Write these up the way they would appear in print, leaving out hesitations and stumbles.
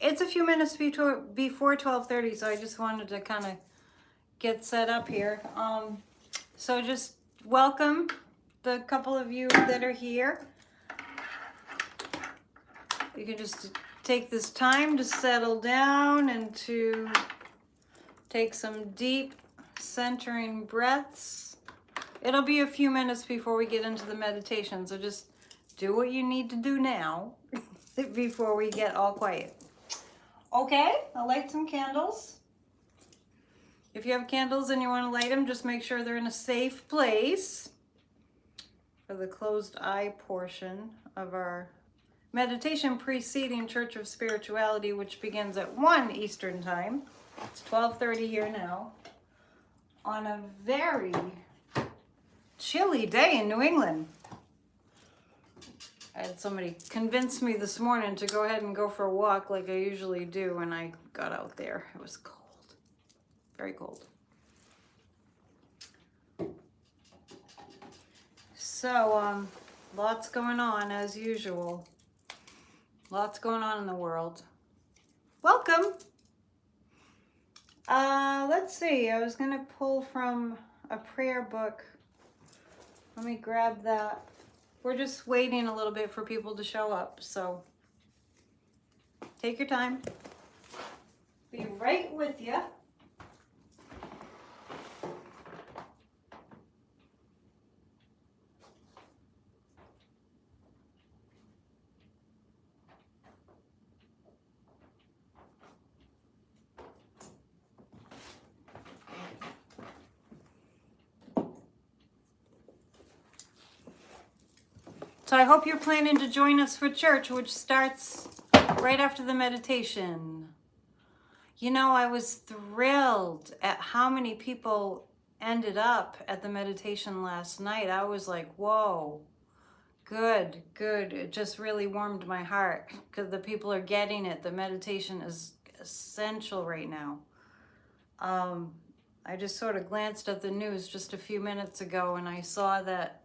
It's a few minutes before 12:30, so I just wanted to kind of get set up here. So just welcome the couple of you that are here. You can just take this time to settle down and to take some deep centering breaths. It'll be a few minutes before we get into the meditation, so just do what you need to do now before we get all quiet. Okay, I'll light some candles. If you have candles and you want to light them, just make sure they're in a safe place for the closed eye portion of our meditation preceding Church of Spirituality, which begins at 1 Eastern Time. It's 12:30 here now. On a very chilly day in New England. I had somebody convince me this morning to go ahead and go for a walk like I usually do when I got out there. It was cold, very cold. So, lots going on as usual. Lots going on in the world. Welcome. Let's see, I was gonna pull from a prayer book. Let me grab that. We're just waiting a little bit for people to show up, so take your time. Be right with you. So I hope you're planning to join us for church, which starts right after the meditation. You know, I was thrilled at how many people ended up at the meditation last night. I was like, whoa, good. It just really warmed my heart because the people are getting it. The meditation is essential right now. I just sort of glanced at the news just a few minutes ago and I saw that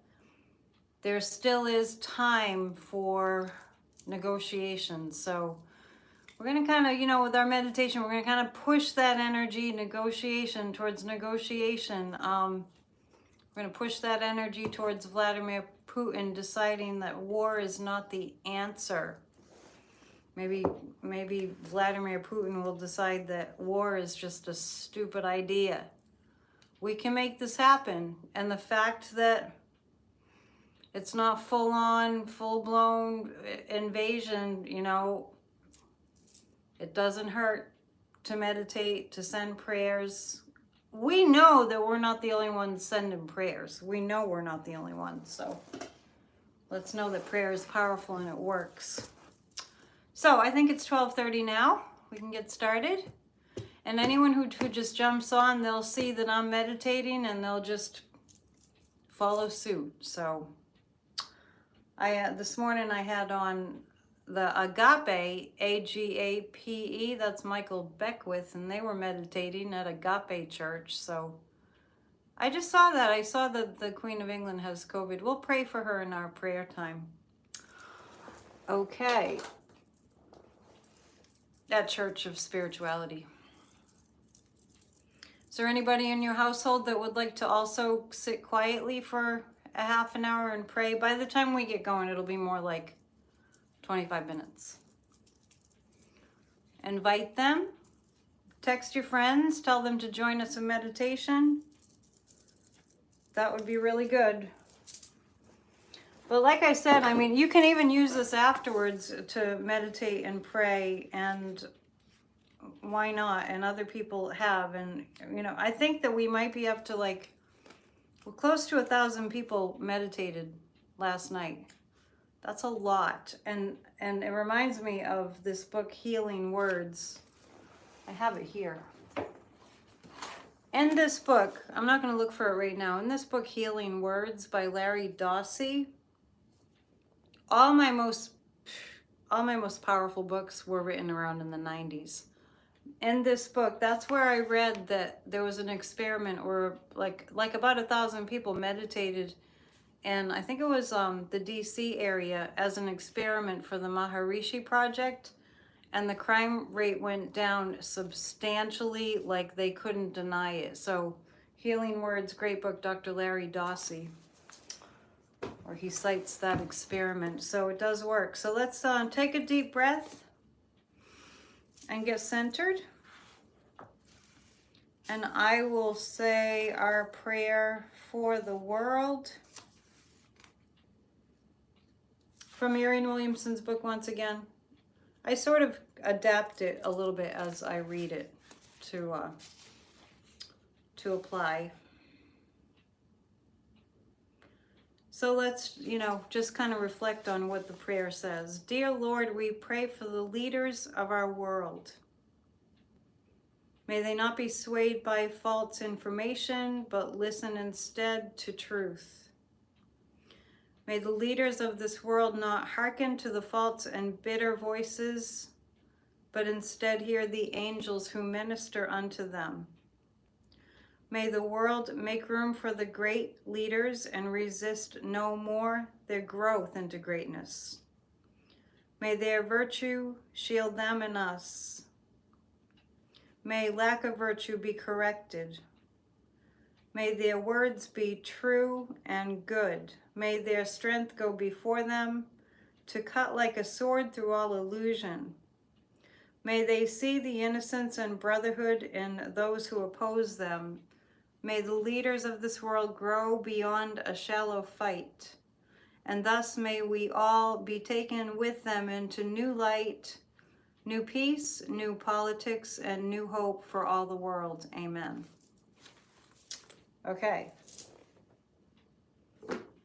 there still is time for negotiations. So we're going to kind of, with our meditation, we're going to kind of push that energy towards negotiation. We're going to push that energy towards Vladimir Putin deciding that war is not the answer. Maybe Vladimir Putin will decide that war is just a stupid idea. We can make this happen. And the fact that it's not full-blown invasion, it doesn't hurt to meditate, to send prayers. We know that we're not the only ones sending prayers. We know we're not the only ones. So let's know that prayer is powerful and it works. So I think it's 12:30 now. We can get started. And anyone who just jumps on, they'll see that I'm meditating and they'll just follow suit. So this morning I had on the Agape, A-G-A-P-E, that's Michael Beckwith, and they were meditating at Agape Church. So I just saw that. I saw that the Queen of England has COVID. We'll pray for her in our prayer time. Okay. At Church of Spirituality. Is there anybody in your household that would like to also sit quietly for a half an hour and pray? By the time we get going, it'll be more like 25 minutes. Invite them. Text your friends. Tell them to join us in meditation. That would be really good. But like I said, I mean, you can even use this afterwards to meditate and pray, and why not? And other people have. And, I think that we might be up to we're close to 1,000 people meditated last night. That's a lot. And it reminds me of this book, Healing Words. I have it here. In this book, I'm not going to look for it right now. In this book, Healing Words by Larry Dossey, all my most powerful books were written around in the 90s. In this book, that's where I read that there was an experiment where like about 1,000 people meditated, and I think it was the DC area as an experiment for the Maharishi Project. and the crime rate went down substantially, like they couldn't deny it. So Healing Words, great book, Dr. Larry Dossey, or he cites that experiment. So it does work. So let's take a deep breath and get centered. And I will say our prayer for the world from Marianne Williamson's book once again. I sort of adapt it a little bit as I read it to apply. So let's, just kind of reflect on what the prayer says. Dear Lord, we pray for the leaders of our world. May they not be swayed by false information, but listen instead to truth. May the leaders of this world not hearken to the false and bitter voices, but instead hear the angels who minister unto them. May the world make room for the great leaders and resist no more their growth into greatness. May their virtue shield them and us. May lack of virtue be corrected. May their words be true and good. May their strength go before them to cut like a sword through all illusion. May they see the innocence and brotherhood in those who oppose them. May the leaders of this world grow beyond a shallow fight. And thus may we all be taken with them into new light, new peace, new politics, and new hope for all the world. Amen. Okay.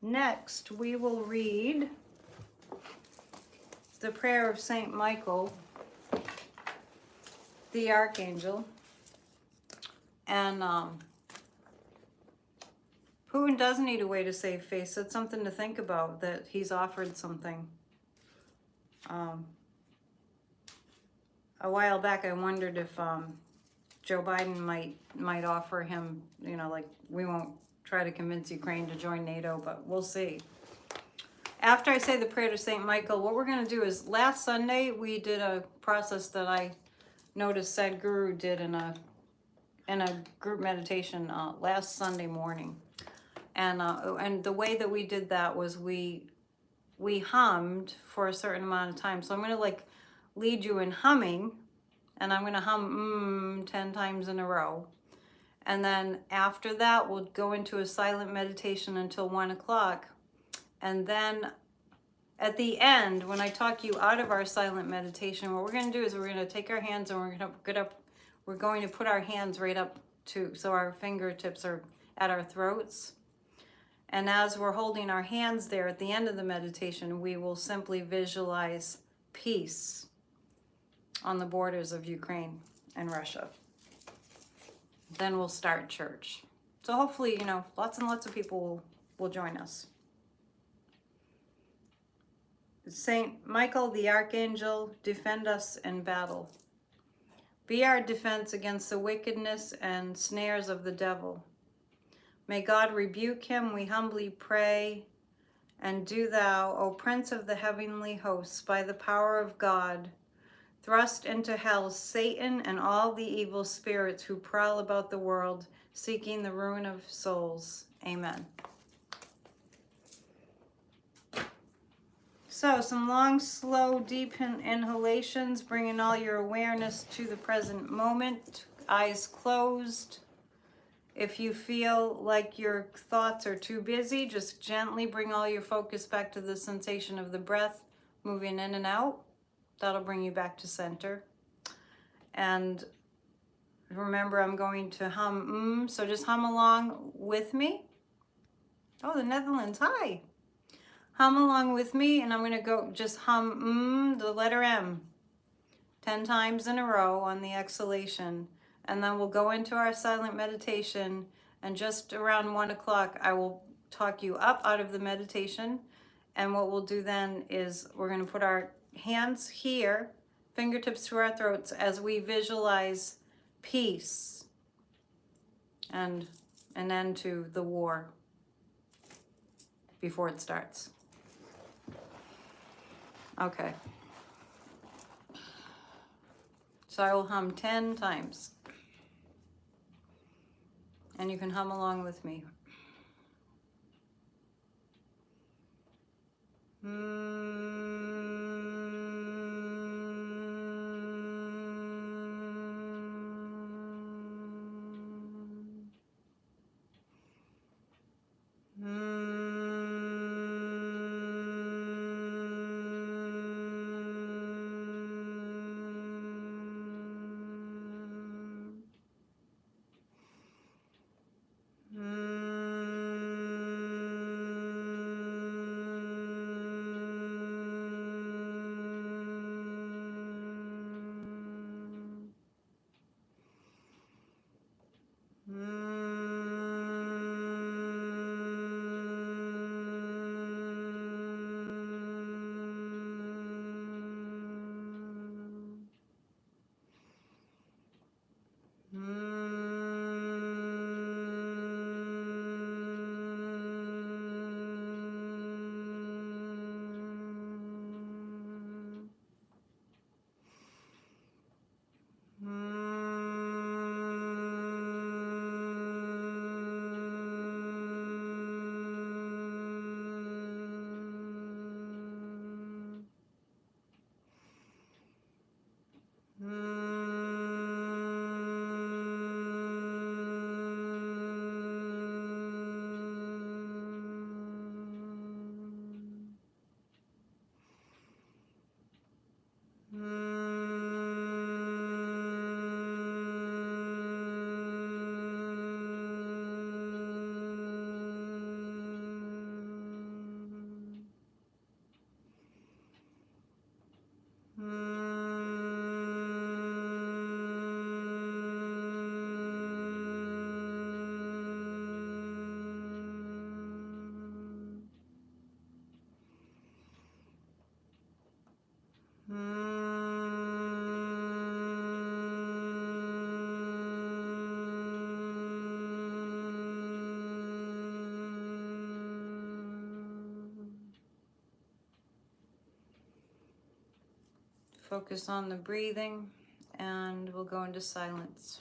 Next, we will read the prayer of Saint Michael, the Archangel. And Putin does need a way to save face. That's something to think about, that he's offered something. A while back, I wondered if Joe Biden might offer him, like, we won't try to convince Ukraine to join NATO, but we'll see. After I say the prayer to Saint Michael, what we're going to do is, last Sunday, we did a process that I noticed Sadhguru did in a group meditation last Sunday morning. And the way that we did that was we hummed for a certain amount of time. So I'm going to lead you in humming, and I'm going to hum 10 times in a row. And then after that, we'll go into a silent meditation until 1 o'clock. And then at the end, when I talk you out of our silent meditation, what we're going to do is we're going to take our hands and we're going to put our hands right up so our fingertips are at our throats. And as we're holding our hands there at the end of the meditation, we will simply visualize peace on the borders of Ukraine and Russia. Then we'll start church. So hopefully, lots and lots of people will join us. Saint Michael the Archangel, defend us in battle. Be our defense against the wickedness and snares of the devil. May God rebuke him, we humbly pray. And do thou, O Prince of the heavenly hosts, by the power of God, thrust into hell Satan and all the evil spirits who prowl about the world, seeking the ruin of souls. Amen. So some long, slow, deep inhalations, bringing all your awareness to the present moment. Eyes closed. If you feel like your thoughts are too busy, just gently bring all your focus back to the sensation of the breath, moving in and out. That'll bring you back to center. And remember, I'm going to hum, so just hum along with me. Oh, the Netherlands, hi. Hum along with me, and I'm going to go just hum the letter M 10 times in a row on the exhalation. And then we'll go into our silent meditation, and just around 1 o'clock, I will talk you up out of the meditation. And what we'll do then is we're going to put our hands here, fingertips to our throats, as we visualize peace and an end to the war before it starts. Okay. So I will hum 10 times. And you can hum along with me. Focus on the breathing, and we'll go into silence.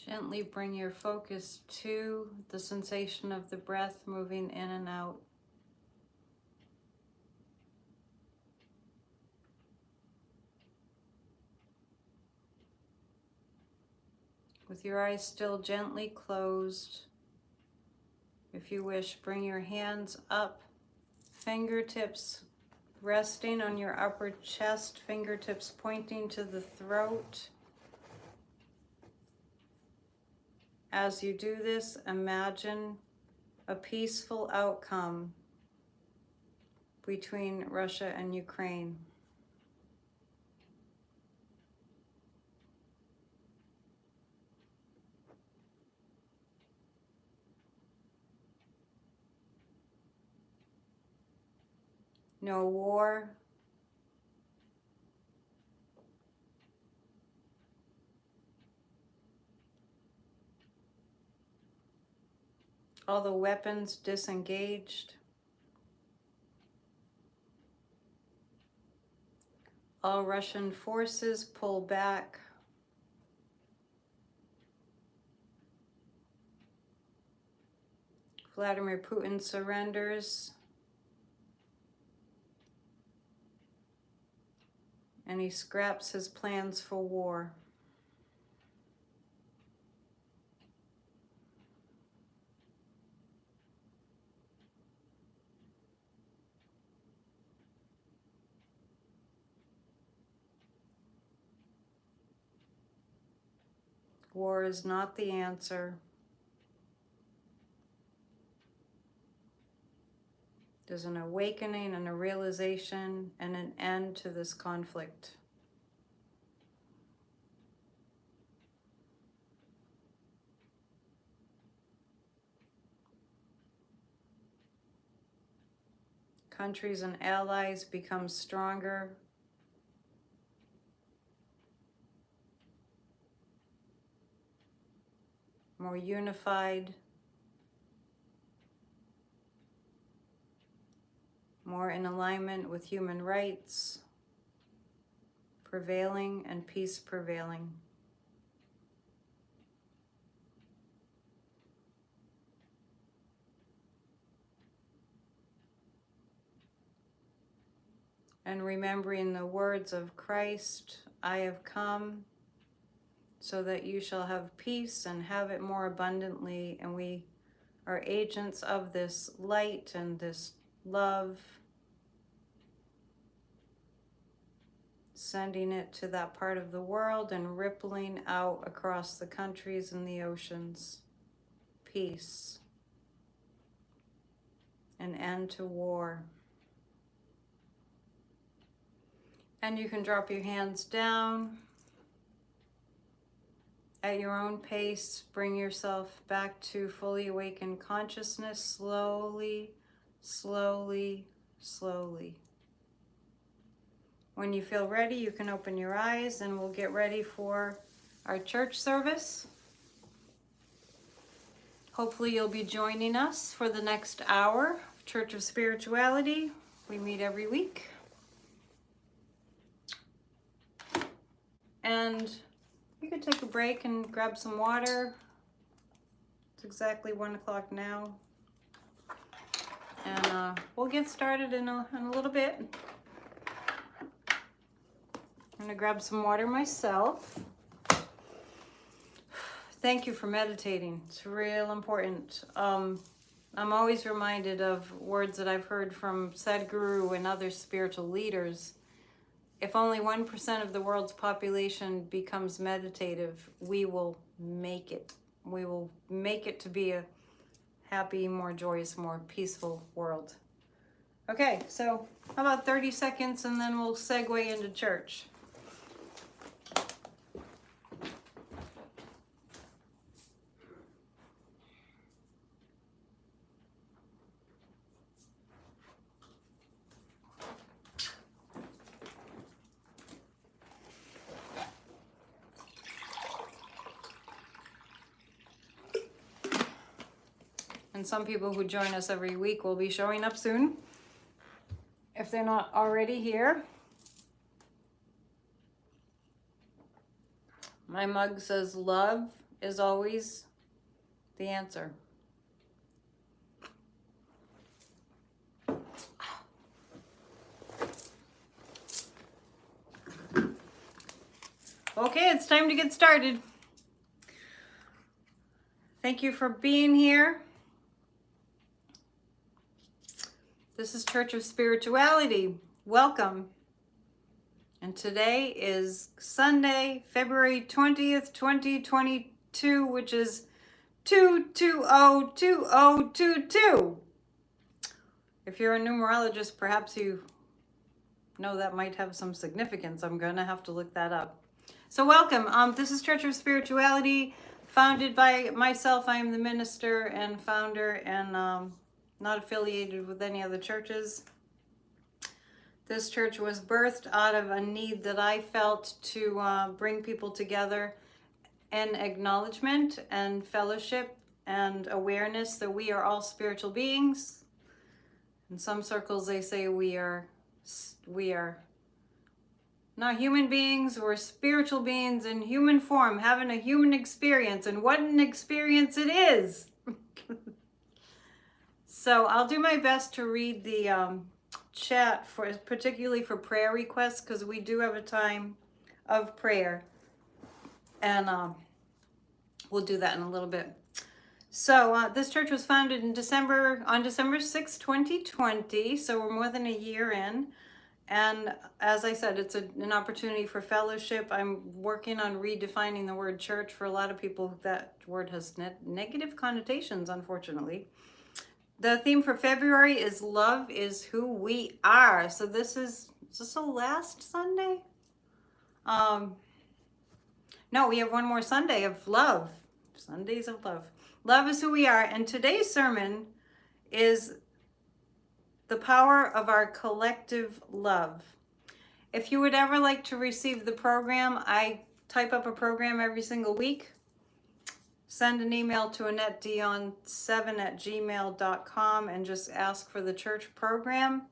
Gently bring your focus to the sensation of the breath moving in and out. With your eyes still gently closed, if you wish, bring your hands up, fingertips resting on your upper chest, fingertips pointing to the throat. As you do this, imagine a peaceful outcome between Russia and Ukraine. No war, all the weapons disengaged, all Russian forces pull back. Vladimir Putin surrenders, and he scraps his plans for war. War is not the answer. There's an awakening and a realization and an end to this conflict. Countries and allies become stronger. More unified, more in alignment with human rights prevailing and peace prevailing. And remembering the words of Christ, I have come so that you shall have peace and have it more abundantly. And we are agents of this light and this love, sending it to that part of the world and rippling out across the countries and the oceans. Peace. An end to war. And you can drop your hands down. At your own pace, bring yourself back to fully awakened consciousness, slowly, slowly, slowly. When you feel ready, you can open your eyes and we'll get ready for our church service. Hopefully you'll be joining us for the next hour of Church of Spirituality. We meet every week. And you could take a break and grab some water. It's exactly 1 o'clock now. And we'll get started in a little bit. I'm gonna grab some water myself. Thank you for meditating. It's real important. I'm always reminded of words that I've heard from Sadhguru and other spiritual leaders. If only 1% of the world's population becomes meditative, we will make it. We will make it to be a happy, more joyous, more peaceful world. Okay, so how about 30 seconds and then we'll segue into church. And some people who join us every week will be showing up soon, if they're not already here. My mug says love is always the answer. Okay, it's time to get started. Thank you for being here. This is Church of Spirituality. Welcome. And today is Sunday, February 20th, 2022, which is 2202022. If you're a numerologist, perhaps you know that might have some significance. I'm going to have to look that up. So welcome. This is Church of Spirituality, founded by myself. I am the minister and founder, and not affiliated with any other churches. This church was birthed out of a need that I felt to bring people together in acknowledgement and fellowship and awareness that we are all spiritual beings. In some circles, they say we are not human beings, we're spiritual beings in human form, having a human experience, and what an experience it is. So I'll do my best to read the chat, particularly for prayer requests, because we do have a time of prayer, and we'll do that in a little bit. So this church was founded on December 6, 2020, so we're more than a year in. And as I said, it's an opportunity for fellowship. I'm working on redefining the word church. For a lot of people, that word has negative connotations, unfortunately. The theme for February is Love is Who We Are. So is this the last Sunday? No, we have one more Sunday of love. Sundays of love. Love is who we are. And today's sermon is the power of our collective love. If you would ever like to receive the program, I type up a program every single week. Send an email to AnnetteDion7@gmail.com and just ask for the church program,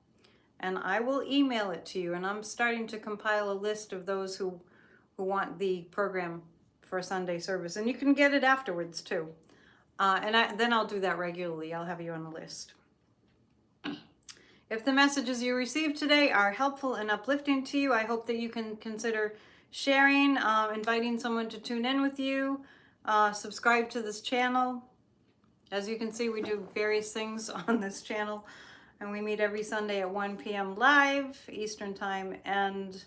and I will email it to you. And I'm starting to compile a list of those who want the program for Sunday service. And you can get it afterwards too. Then I'll do that regularly. I'll have you on the list. If the messages you received today are helpful and uplifting to you, I hope that you can consider sharing, inviting someone to tune in with you, subscribe to this channel. As you can see, we do various things on this channel, and we meet every Sunday at 1 p.m. live Eastern Time. And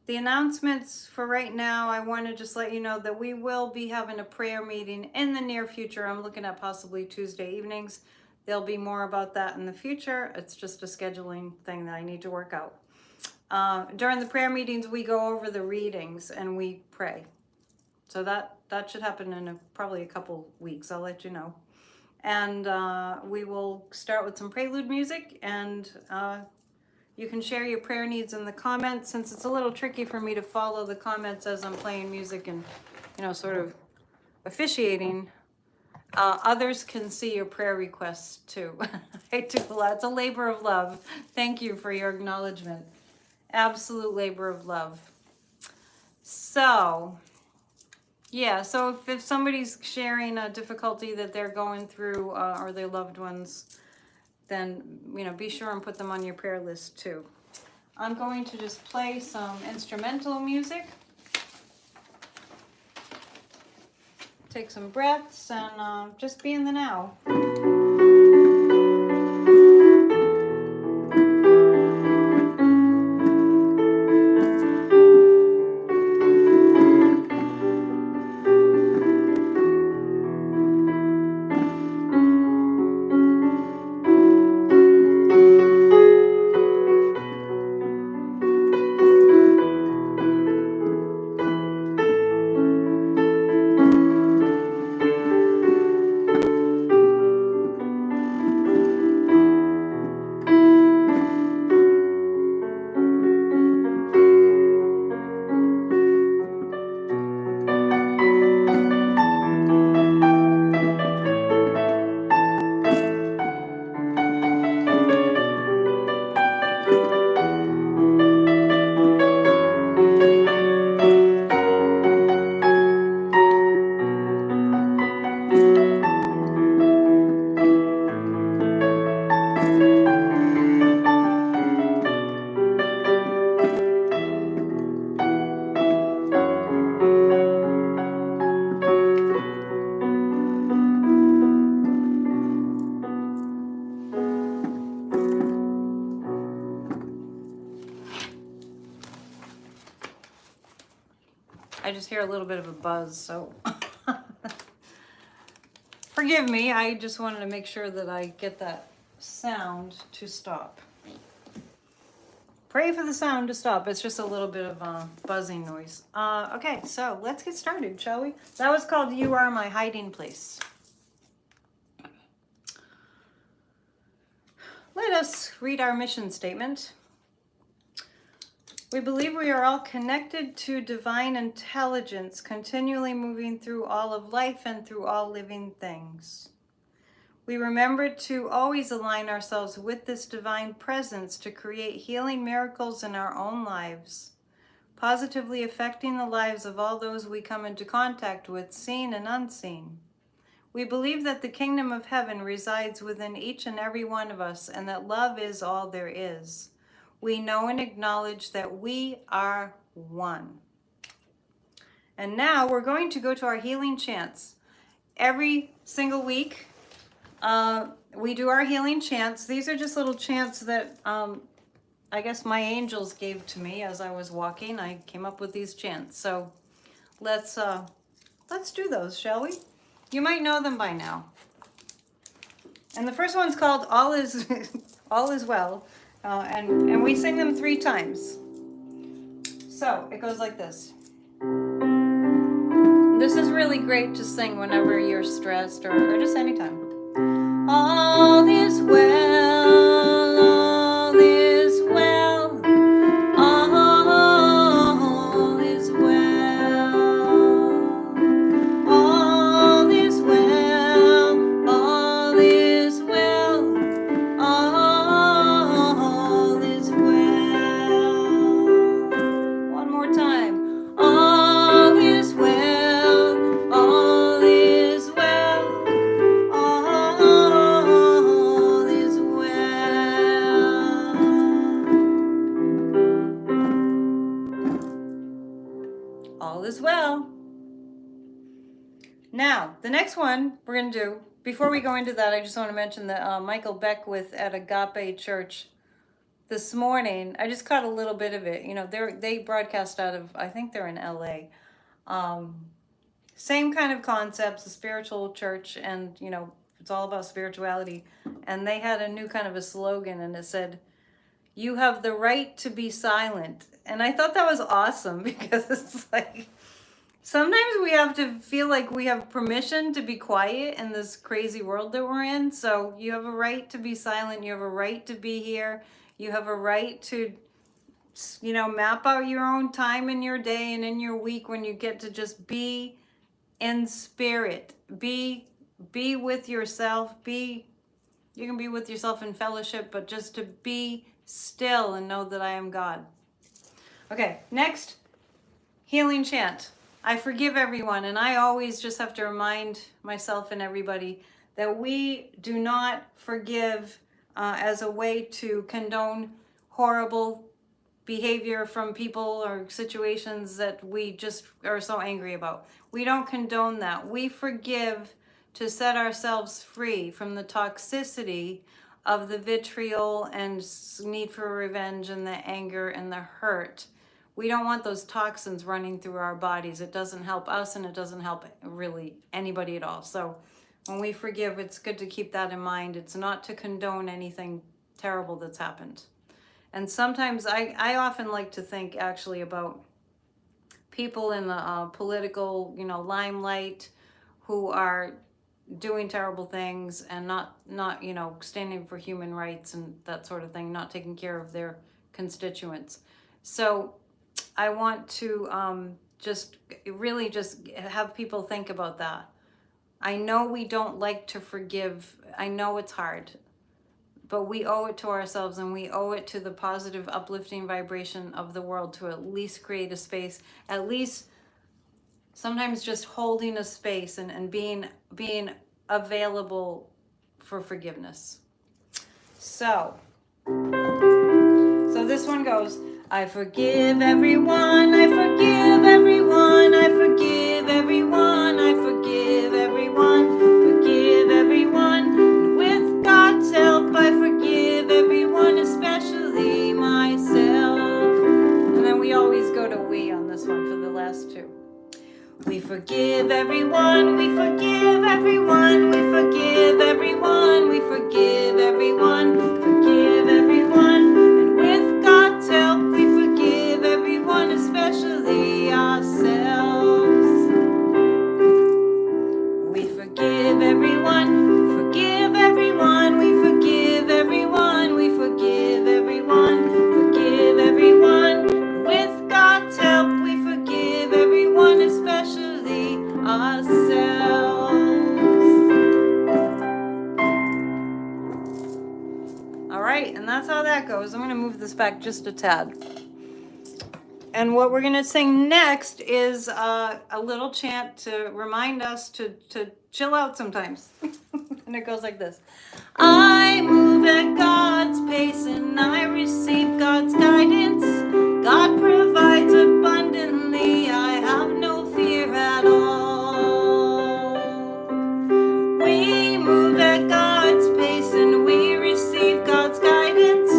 the announcements for right now, I want to just let you know that we will be having a prayer meeting in the near future. I'm looking at possibly Tuesday evenings. There'll be more about that in the future. It's just a scheduling thing that I need to work out. During the prayer meetings, we go over the readings and we pray. So that should happen in probably a couple weeks. I'll let you know. And we will start with some prelude music, and you can share your prayer needs in the comments. Since it's a little tricky for me to follow the comments as I'm playing music and, sort of officiating, others can see your prayer requests too. I do a lot. It's a labor of love. Thank you for your acknowledgement. Absolute labor of love. So, yeah, so if somebody's sharing a difficulty that they're going through, or their loved ones, then, be sure and put them on your prayer list too. I'm going to just play some instrumental music. Take some breaths and just be in the now. I just hear a little bit of a buzz, so forgive me. I just wanted to make sure that I get that sound to stop. Pray for the sound to stop. It's just a little bit of a buzzing noise. Okay, so let's get started, shall we? That was called You Are My Hiding Place. Let us read our mission statement. We believe we are all connected to divine intelligence, continually moving through all of life and through all living things. We remember to always align ourselves with this divine presence to create healing miracles in our own lives, positively affecting the lives of all those we come into contact with, seen and unseen. We believe that the kingdom of heaven resides within each and every one of us, and that love is all there is. We know and acknowledge that we are one. And now we're going to go to our healing chants. Every single week, we do our healing chants. These are just little chants that I guess my angels gave to me as I was walking. I came up with these chants. So let's do those, shall we? You might know them by now. And the first one's called All Is All Is Well, and we sing them 3 times. So it goes like this. This is really great to sing whenever you're stressed or just anytime. All is well, all is well, all is well, all is well, all is well, all is well. One more time. All is well, all is well. All is well. All is well. Now, the next one we're going to do, before we go into that, I just want to mention that Michael Beckwith at Agape Church this morning, I just caught a little bit of it. You know, they broadcast out of, I think they're in LA. Same kind of concepts, a spiritual church, and, you know, it's all about spirituality. And they had a new kind of a slogan, and it said, "You have the right to be silent." And I thought that was awesome, because it's like, sometimes we have to feel like we have permission to be quiet in this crazy world that we're in. So you have a right to be silent. You have a right to be here. You have a right to, you know, map out your own time in your day and in your week when you get to just be in spirit. Be with yourself. You can be with yourself in fellowship, but just to be still and know that I am God. Okay, next healing chant. I forgive everyone, and I always just have to remind myself and everybody that we do not forgive as a way to condone horrible behavior from people or situations that we just are so angry about. We don't condone that. We forgive to set ourselves free from the toxicity of the vitriol and need for revenge and the anger and the hurt. We don't want those toxins running through our bodies. It doesn't help us, and it doesn't help really anybody at all. So when we forgive, it's good to keep that in mind. It's not to condone anything terrible that's happened. And sometimes I often like to think actually about people in the political, you know, limelight who are doing terrible things and not, you know, standing for human rights and that sort of thing, not taking care of their constituents. So I want to just have people think about that. I know we don't like to forgive. I know it's hard, but we owe it to ourselves, and we owe it to the positive, uplifting vibration of the world to at least create a space, at least sometimes just holding a space and being available for forgiveness. So this one goes, I forgive everyone, I forgive everyone, I forgive everyone, I forgive everyone, forgive everyone. With God's help, I forgive everyone, especially myself. And then we always go to we on this one for the last two. forgive everyone, we forgive everyone, we forgive everyone, we forgive everyone, forgive everyone. And with God's help, we forgive everyone, especially ourselves. We forgive everyone, forgive everyone, we forgive everyone, we forgive everyone, forgive everyone. With God's help, we forgive everyone, especially ourselves. All right, and that's how that goes. I'm going to move this back just a tad. And what we're going to sing next is a little chant to remind us to chill out sometimes. And it goes like this. I move at God's pace and I receive God's guidance. God provides abundantly. I have no fear at all. We move at God's pace and we receive God's guidance.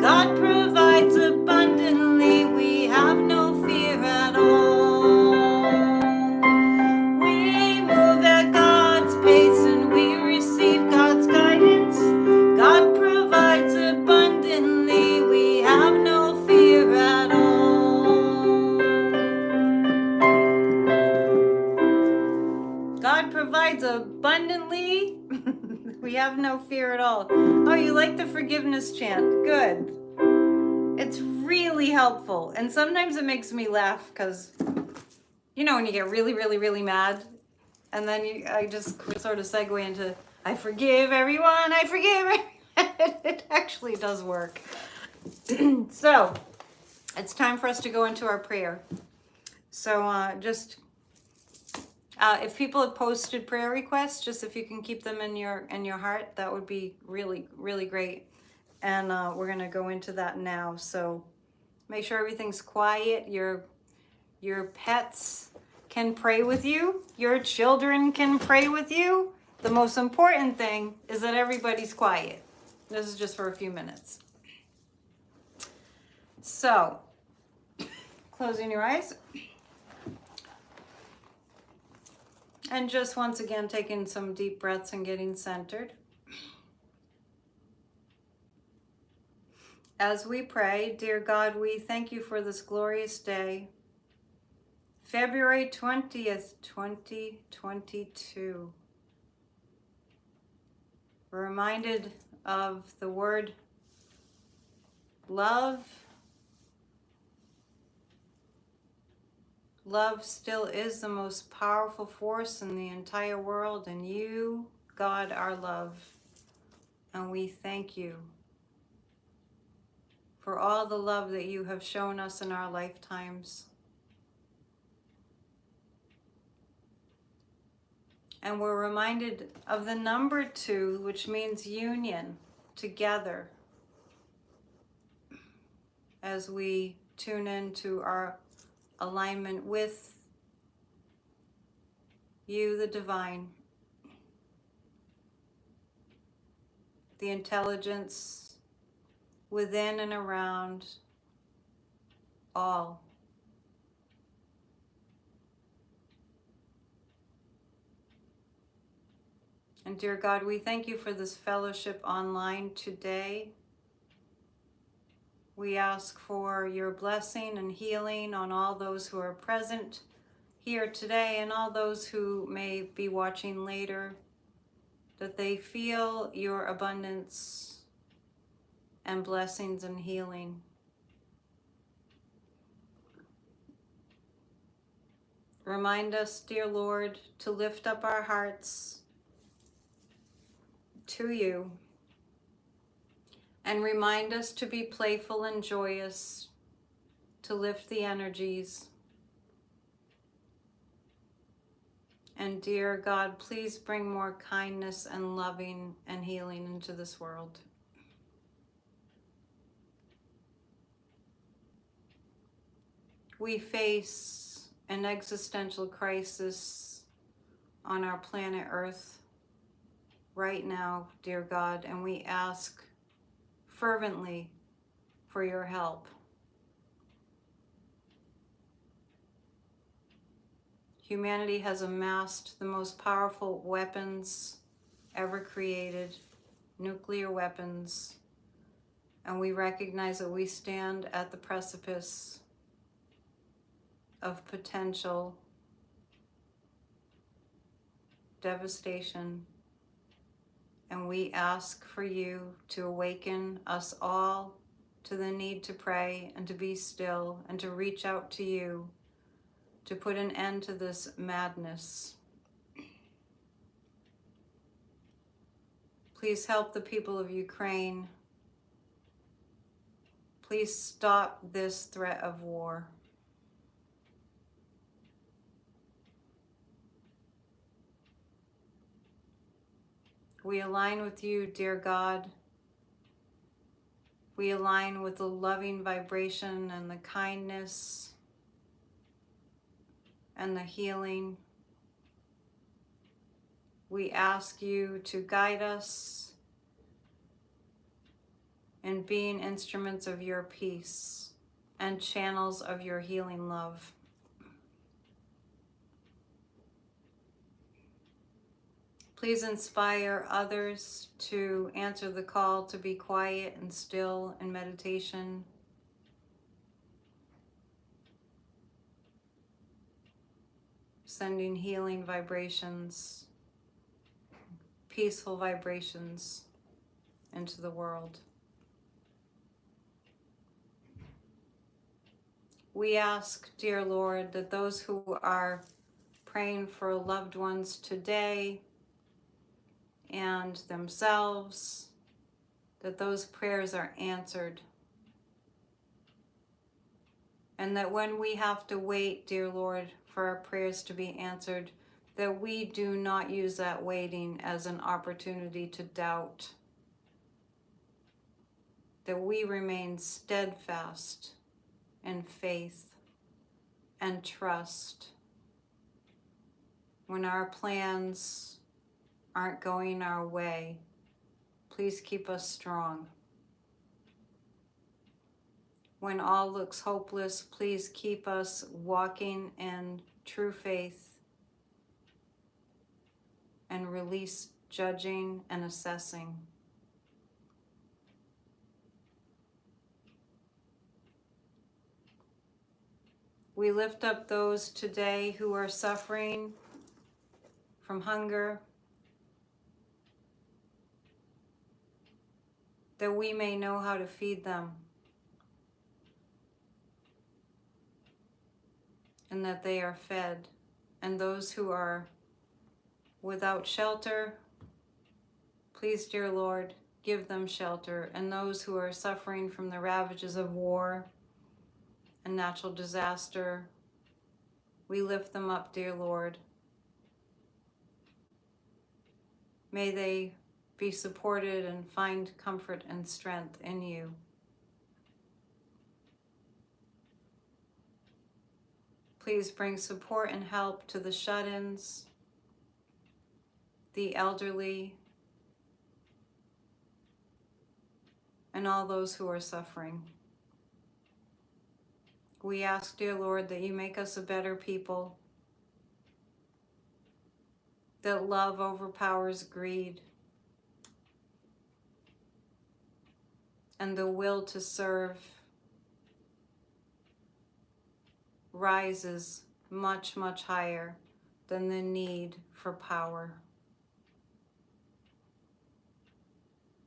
God provides abundantly. We have no fear at all. We move at God's pace and we receive God's guidance. God provides abundantly. We have no fear at all. God provides abundantly. We have no fear at all. Oh, you like the forgiveness chant? Good. It's really helpful. And sometimes it makes me laugh because, you know, when you get really, really, really mad, and then I just sort of segue into, I forgive everyone, I forgive everyone. It actually does work. So, it's time for us to go into our prayer. So, if people have posted prayer requests, just if you can keep them in your heart, that would be really, really great. And we're going to go into that now. So make sure everything's quiet. Your pets can pray with you. Your children can pray with you. The most important thing is that everybody's quiet. This is just for a few minutes. So, closing your eyes. And just once again, taking some deep breaths and getting centered. As we pray, dear God, we thank you for this glorious day, February 20th, 2022. We're reminded of the word love. Love still is the most powerful force in the entire world, and you, God, are love. And we thank you for all the love that you have shown us in our lifetimes. And we're reminded of the number 2, which means union, together, as we tune into our alignment with you, the divine, the intelligence within and around all. And dear God, we thank you for this fellowship online today. We ask for your blessing and healing on all those who are present here today and all those who may be watching later, that they feel your abundance and blessings and healing. Remind us, dear Lord, to lift up our hearts to you, and remind us to be playful and joyous, to lift the energies. And dear God, please bring more kindness and loving and healing into this world. We face an existential crisis on our planet Earth right now, dear God, and we ask fervently for your help. Humanity has amassed the most powerful weapons ever created, nuclear weapons, and we recognize that we stand at the precipice of potential devastation, and we ask for you to awaken us all to the need to pray and to be still and to reach out to you to put an end to this madness. Please help the people of Ukraine. Please stop this threat of war. We align with you, dear God. We align with the loving vibration and the kindness and the healing. We ask you to guide us in being instruments of your peace and channels of your healing love. Please inspire others to answer the call to be quiet and still in meditation. Sending healing vibrations, peaceful vibrations into the world. We ask, dear Lord, that those who are praying for loved ones today and themselves, that those prayers are answered. And that when we have to wait, dear Lord, for our prayers to be answered, that we do not use that waiting as an opportunity to doubt. That we remain steadfast in faith and trust when our plans aren't going our way. Please keep us strong. When all looks hopeless, please keep us walking in true faith and release judging and assessing. We lift up those today who are suffering from hunger, that we may know how to feed them, and that they are fed. And those who are without shelter, please, dear Lord, give them shelter. And those who are suffering from the ravages of war and natural disaster, we lift them up, dear Lord. May they be supported and find comfort and strength in you. Please bring support and help to the shut-ins, the elderly, and all those who are suffering. We ask, dear Lord, that you make us a better people, that love overpowers greed, and the will to serve rises much, much higher than the need for power.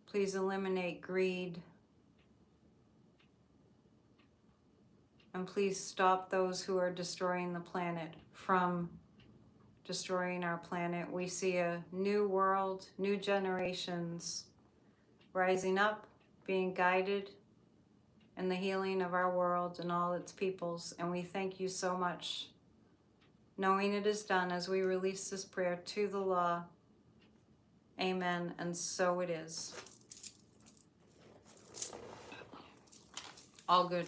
Please eliminate greed, and please stop those who are destroying the planet from destroying our planet. We see a new world, new generations rising up, being guided in the healing of our world and all its peoples. And we thank you so much, knowing it is done as we release this prayer to the law. Amen. And so it is. All good.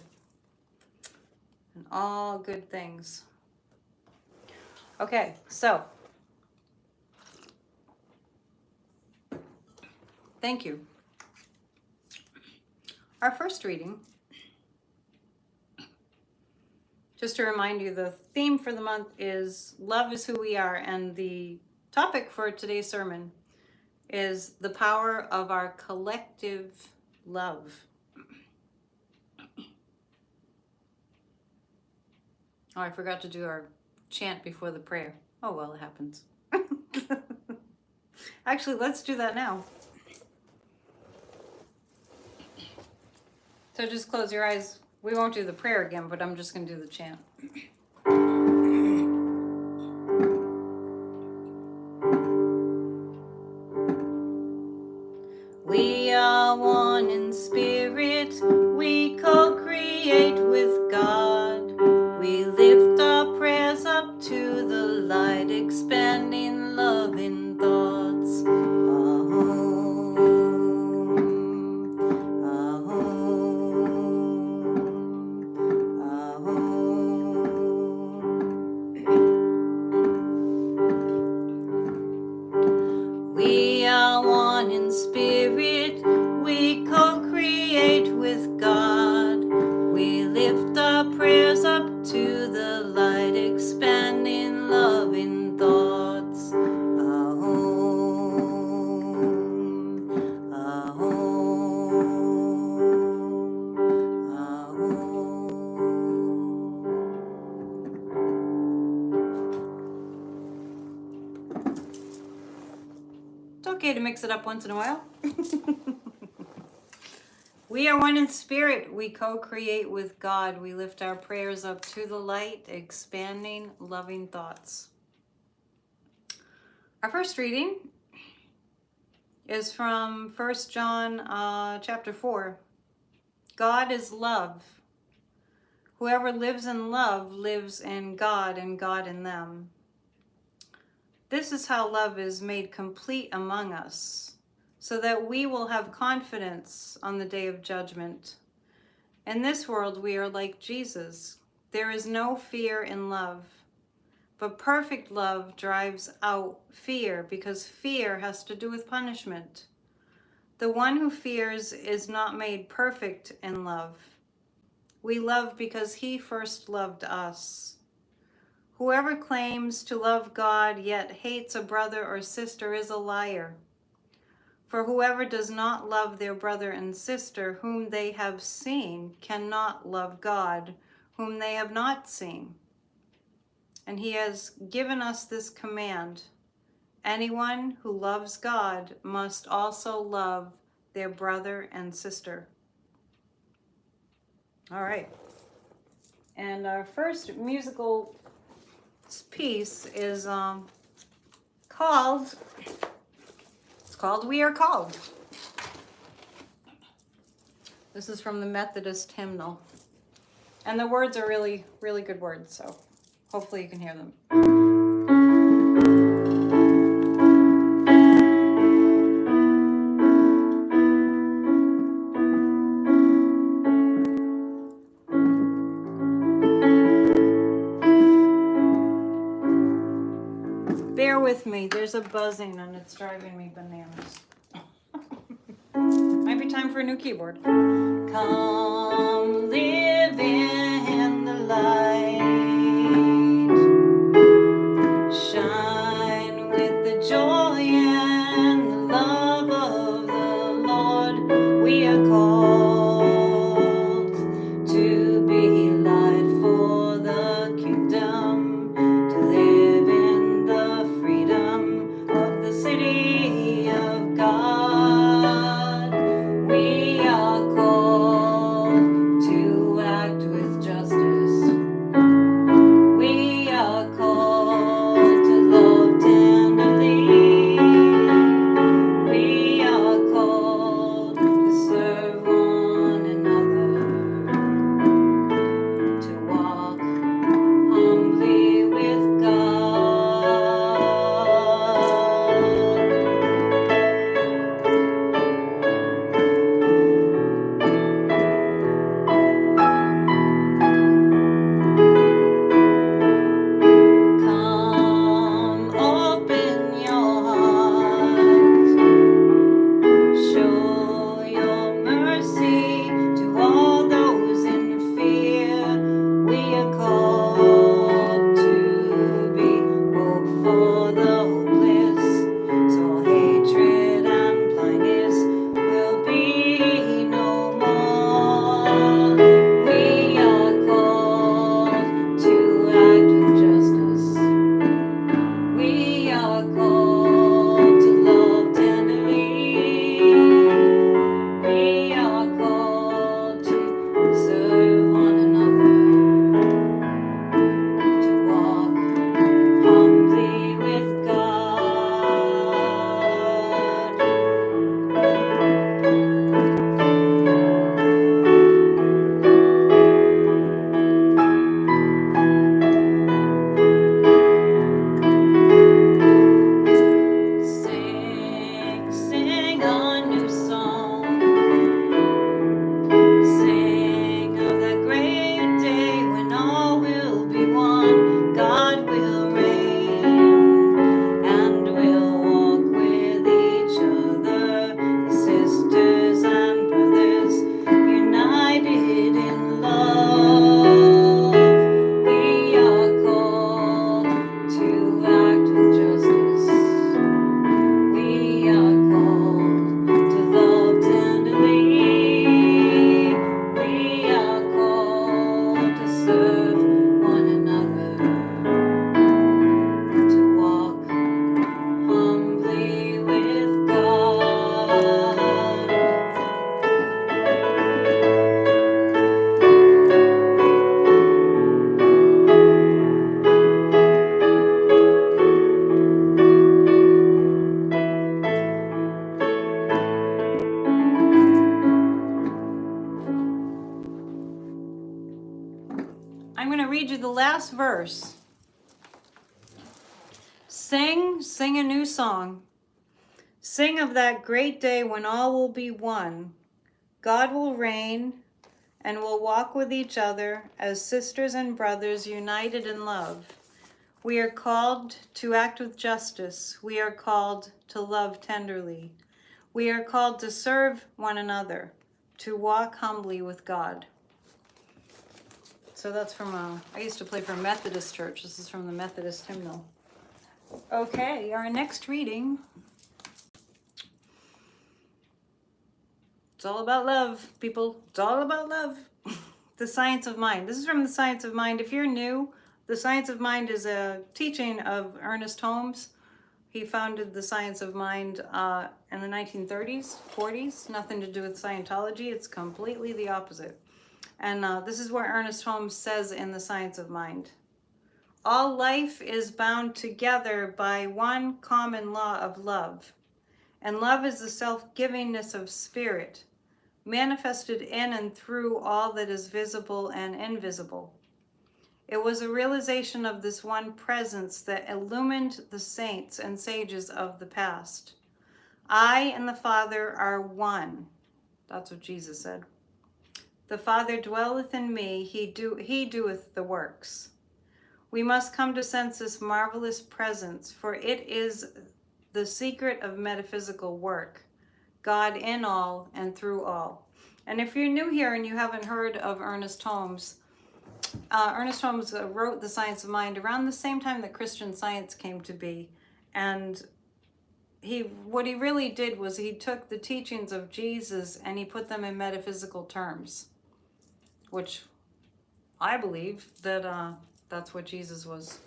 And all good things. Okay, so thank you. Our first reading Just to remind you, the theme for the month is Love is Who We Are, and the topic for today's sermon is the power of our collective love. Oh, I forgot to do our chant before the prayer. Oh, well, it happens. Actually, let's do that now. So just close your eyes. We won't do the prayer again, but I'm just going to do the chant. We are one in spirit, we co-create with God. We lift our prayers up to the light, expanding love in thoughts. We are one in spirit, we co-create with God. We lift our prayers up to the light, expanding love in thoughts. It's okay to mix it up once in a while. We are one in spirit. We co-create with God. We lift our prayers up to the light, expanding loving thoughts. Our first reading is from 1 John chapter 4. God is love. Whoever lives in love lives in God and God in them. This is how love is made complete among us, so that we will have confidence on the day of judgment. In this world, we are like Jesus. There is no fear in love, but perfect love drives out fear, because fear has to do with punishment. The one who fears is not made perfect in love. We love because he first loved us. Whoever claims to love God yet hates a brother or sister is a liar. For whoever does not love their brother and sister whom they have seen cannot love God whom they have not seen. And he has given us this command: anyone who loves God must also love their brother and sister. All right. And our first musical piece is called We Are Called. This is from the Methodist hymnal. And the words are really, really good words, so hopefully you can hear them. Bear with me, there's a buzzing and it's driving me bananas. Might be time for a new keyboard. Come live in the light, shine with the joy and the love of the Lord. We are called to be light for the kingdom, to live in the freedom of the city of God. We are called to act with justice I'm going to read you the last verse. Sing a new song. Sing of that great day when all will be one. God will reign and will walk with each other as sisters and brothers united in love. We are called to act with justice. We are called to love tenderly. We are called to serve one another, to walk humbly with God. So that's from, I used to play for Methodist Church. This is from the Methodist hymnal. Okay, our next reading. It's all about love, people. It's all about love. The Science of Mind. This is from the Science of Mind. If you're new, the Science of Mind is a teaching of Ernest Holmes. He founded the Science of Mind in the 1930s, 40s. Nothing to do with Scientology. It's completely the opposite. And this is what Ernest Holmes says in the Science of Mind. All life is bound together by one common law of love. And love is the self-givingness of spirit, manifested in and through all that is visible and invisible. It was a realization of this one presence that illumined the saints and sages of the past. I and the Father are one. That's what Jesus said. The Father dwelleth in me, he doeth the works. We must come to sense this marvelous presence, for it is the secret of metaphysical work, God in all and through all. And if you're new here and you haven't heard of Ernest Holmes wrote The Science of Mind around the same time that Christian Science came to be. And what he really did was he took the teachings of Jesus and he put them in metaphysical terms, which I believe that that's what Jesus was,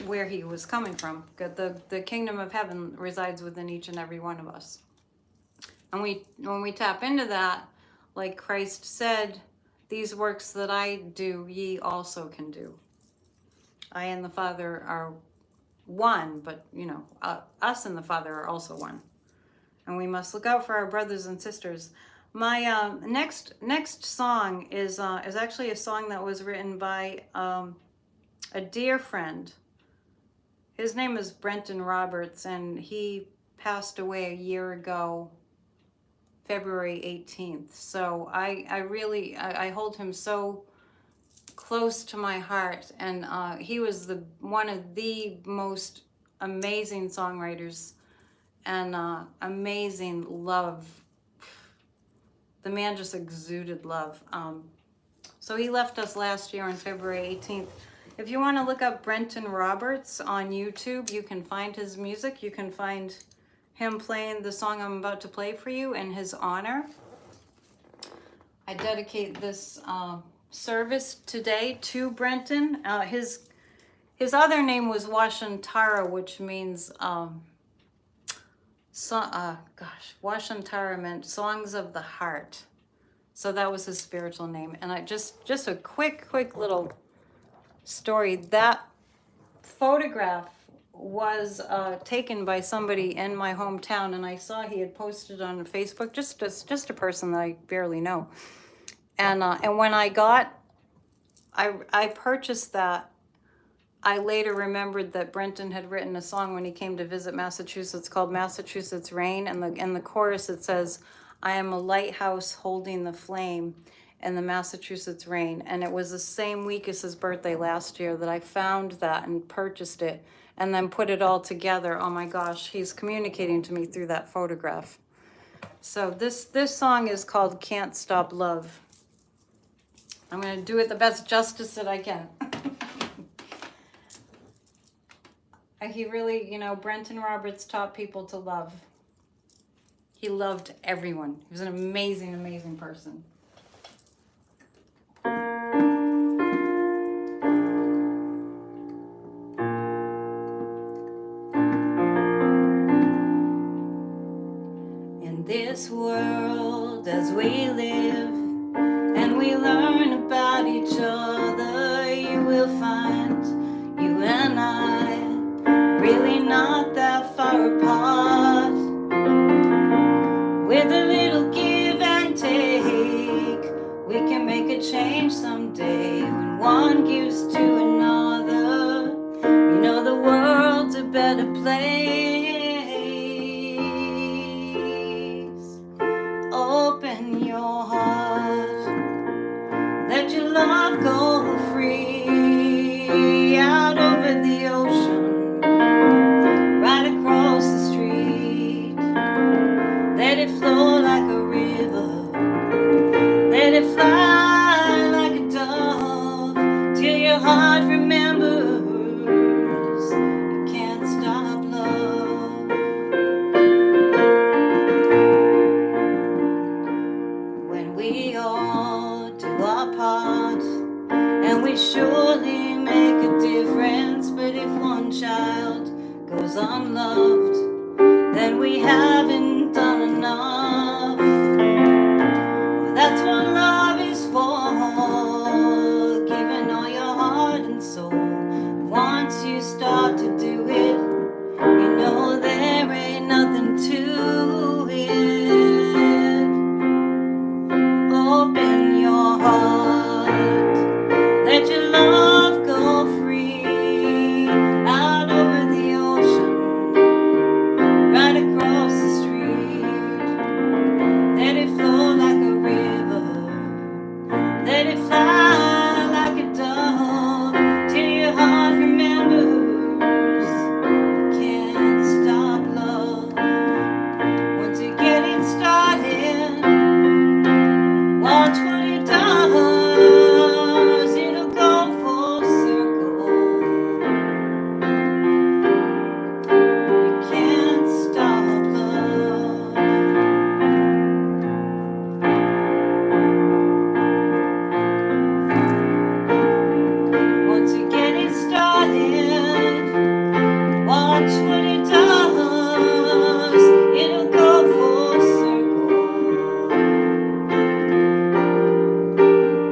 where he was coming from. The kingdom of heaven resides within each and every one of us. And when we tap into that, like Christ said, these works that I do, ye also can do. I and the Father are one, but us and the Father are also one. And we must look out for our brothers and sisters. My next song is actually a song that was written by a dear friend. His name is Brenton Roberts, and he passed away a year ago, February 18th. So I hold him so close to my heart, and he was one of the most amazing songwriters and amazing love. The man just exuded love. So he left us last year on February 18th. If you want to look up Brenton Roberts on YouTube, you can find his music. You can find him playing the song I'm about to play for you in his honor. I dedicate this service today to Brenton. His other name was Washantara, which means Washantara meant songs of the heart. So that was his spiritual name. And I just a quick little story. That photograph was taken by somebody in my hometown, and I saw he had posted on Facebook, just a person that I barely know. And when I purchased that, I later remembered that Brenton had written a song when he came to visit Massachusetts called Massachusetts Rain, and in the chorus it says, I am a lighthouse holding the flame in the Massachusetts rain. And it was the same week as his birthday last year that I found that and purchased it and then put it all together. Oh my gosh, he's communicating to me through that photograph. So this song is called Can't Stop Love. I'm going to do it the best justice that I can. He really, Brenton Roberts taught people to love. He loved everyone. He was an amazing, amazing person. In this world as we live and we learn about each other, you will find you and I really not that far apart. With a little give and take, we can make a change someday. When one gives heart remembers you can't stop love. When we all do our part, and we surely make a difference, but if one child goes unloved, then we haven't done enough. That's what love is for, giving all your heart and soul. Once you start to do it, you know there ain't nothing to it. Open your heart, let your love go free, out over the ocean, right across the street. Let it flow like a river, let it fly like a dove, till your heart remembers you can't stop love. Once you get it started, watch what it does, it'll go full circle. You can't stop love. Once you get it started, watch what it does, it'll go full circle.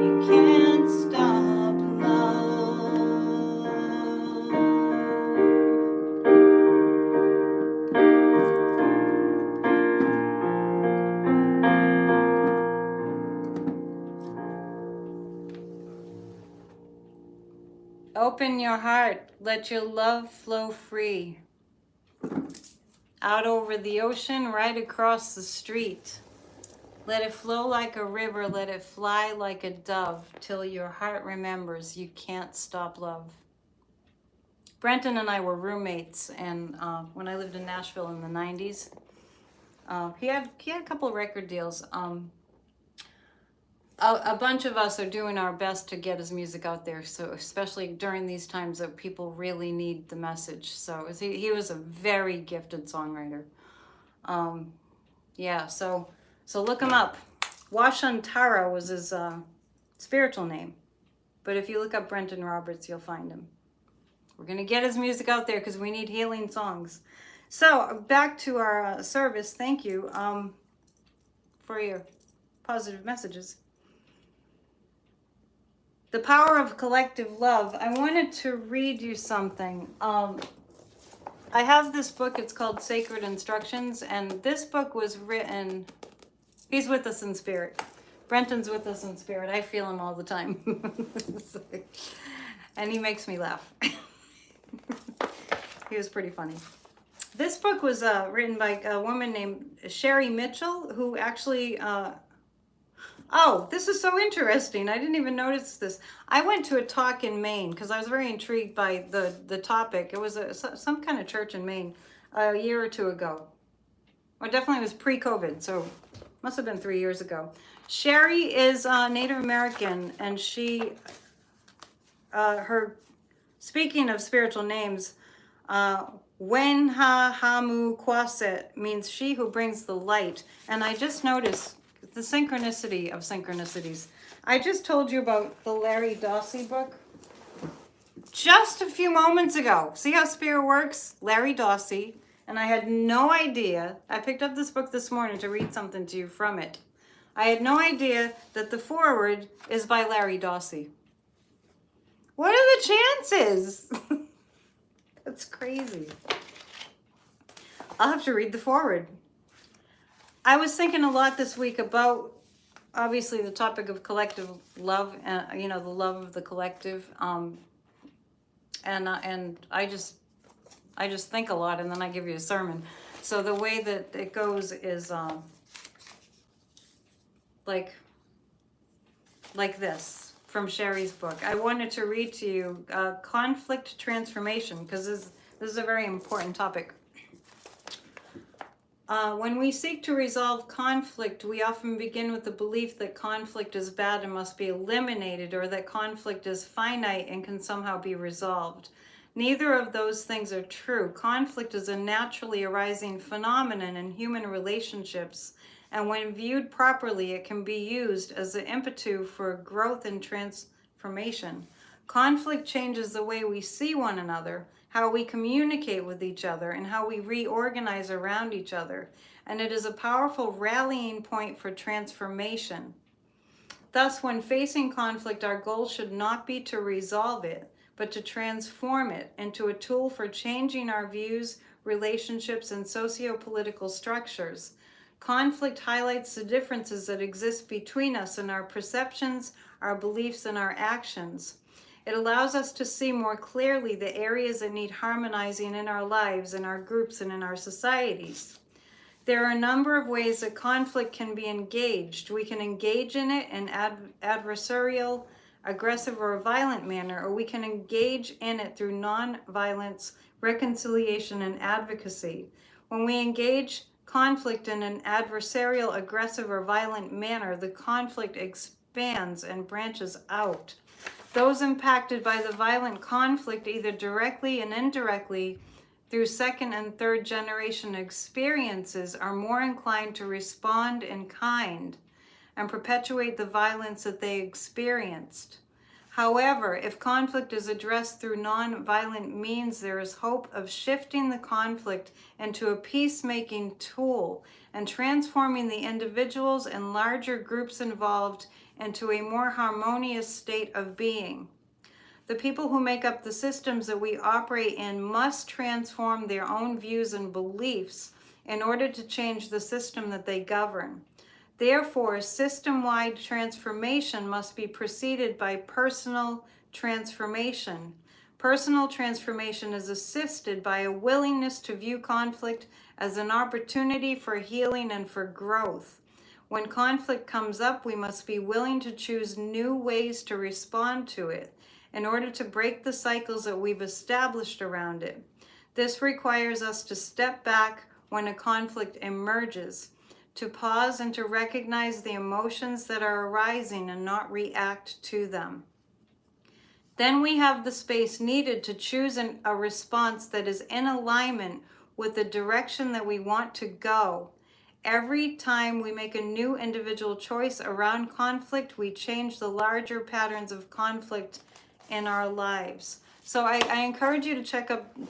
You can't stop love. Open your heart, let your love flow free, out over the ocean, right across the street. Let it flow like a river, let it fly like a dove, till your heart remembers you can't stop love. Brenton and I were roommates, and when I lived in Nashville in the 90s, he had a couple of record deals. A bunch of us are doing our best to get his music out there, so especially during these times that people really need the message. So he was a very gifted songwriter. Yeah, so look him up. Washantara was his spiritual name, but if you look up Brenton Roberts, you'll find him. We're gonna get his music out there because we need healing songs. So back to our service. Thank you for your positive messages. The power of collective love. I wanted to read you something. I have this book. It's called Sacred Instructions, and this book was written. He's with us in spirit. Brenton's with us in spirit. I feel him all the time, and he makes me laugh. He was pretty funny. This book was written by a woman named Sherry Mitchell, who actually. Oh, this is so interesting. I didn't even notice this. I went to a talk in Maine because I was very intrigued by the topic. It was some kind of church in Maine a year or two ago. Well, definitely was pre-COVID, so must have been 3 years ago. Sherry is Native American, and she, speaking of spiritual names, Wenha Hamu Kwaset means she who brings the light. And I just noticed the synchronicity of synchronicities. I just told you about the Larry Dossey book just a few moments ago. See how spirit works? Larry Dossey. And I had no idea. I picked up this book this morning to read something to you from it. I had no idea that the foreword is by Larry Dossey. What are the chances? That's crazy. I'll have to read the foreword. I was thinking a lot this week about, obviously, the topic of collective love, the love of the collective, and I just think a lot, and then I give you a sermon. So the way that it goes is like this from Sherry's book. I wanted to read to you conflict transformation because this is a very important topic. When we seek to resolve conflict, we often begin with the belief that conflict is bad and must be eliminated, or that conflict is finite and can somehow be resolved. Neither of those things are true. Conflict is a naturally arising phenomenon in human relationships, and when viewed properly, it can be used as the impetus for growth and transformation. Conflict changes the way we see one another, how we communicate with each other, and how we reorganize around each other. And it is a powerful rallying point for transformation. Thus, when facing conflict, our goal should not be to resolve it, but to transform it into a tool for changing our views, relationships, and socio-political structures. Conflict highlights the differences that exist between us in our perceptions, our beliefs, and our actions. It allows us to see more clearly the areas that need harmonizing in our lives, in our groups, and in our societies. There are a number of ways that conflict can be engaged. We can engage in it in adversarial, aggressive, or violent manner, or we can engage in it through non-violence, reconciliation, and advocacy. When we engage conflict in an adversarial, aggressive, or violent manner, the conflict expands and branches out. Those impacted by the violent conflict, either directly and indirectly through second and third generation experiences, are more inclined to respond in kind and perpetuate the violence that they experienced. However, if conflict is addressed through non-violent means, there is hope of shifting the conflict into a peacemaking tool and transforming the individuals and larger groups involved into a more harmonious state of being. The people who make up the systems that we operate in must transform their own views and beliefs in order to change the system that they govern. Therefore, system-wide transformation must be preceded by personal transformation. Personal transformation is assisted by a willingness to view conflict as an opportunity for healing and for growth. When conflict comes up, we must be willing to choose new ways to respond to it in order to break the cycles that we've established around it. This requires us to step back when a conflict emerges, to pause and to recognize the emotions that are arising and not react to them. Then we have the space needed to choose a response that is in alignment with the direction that we want to go. Every time we make a new individual choice around conflict, we change the larger patterns of conflict in our lives. So I encourage you to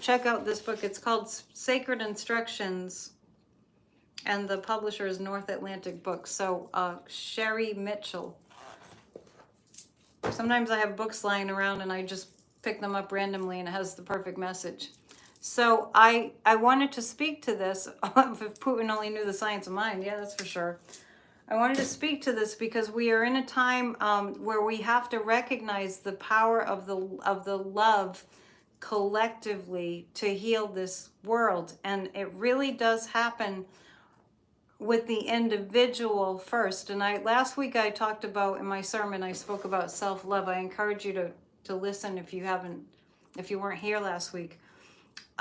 check out this book. It's called Sacred Instructions, and the publisher is North Atlantic Books. So Sherry Mitchell. Sometimes I have books lying around and I just pick them up randomly and it has the perfect message. So I wanted to speak to this. If Putin only knew the science of mind, yeah, that's for sure. I wanted to speak to this because we are in a time where we have to recognize the power of the love collectively to heal this world, and it really does happen with the individual first. And last week I talked about, in my sermon, I spoke about self-love. I encourage you to listen if you weren't here last week.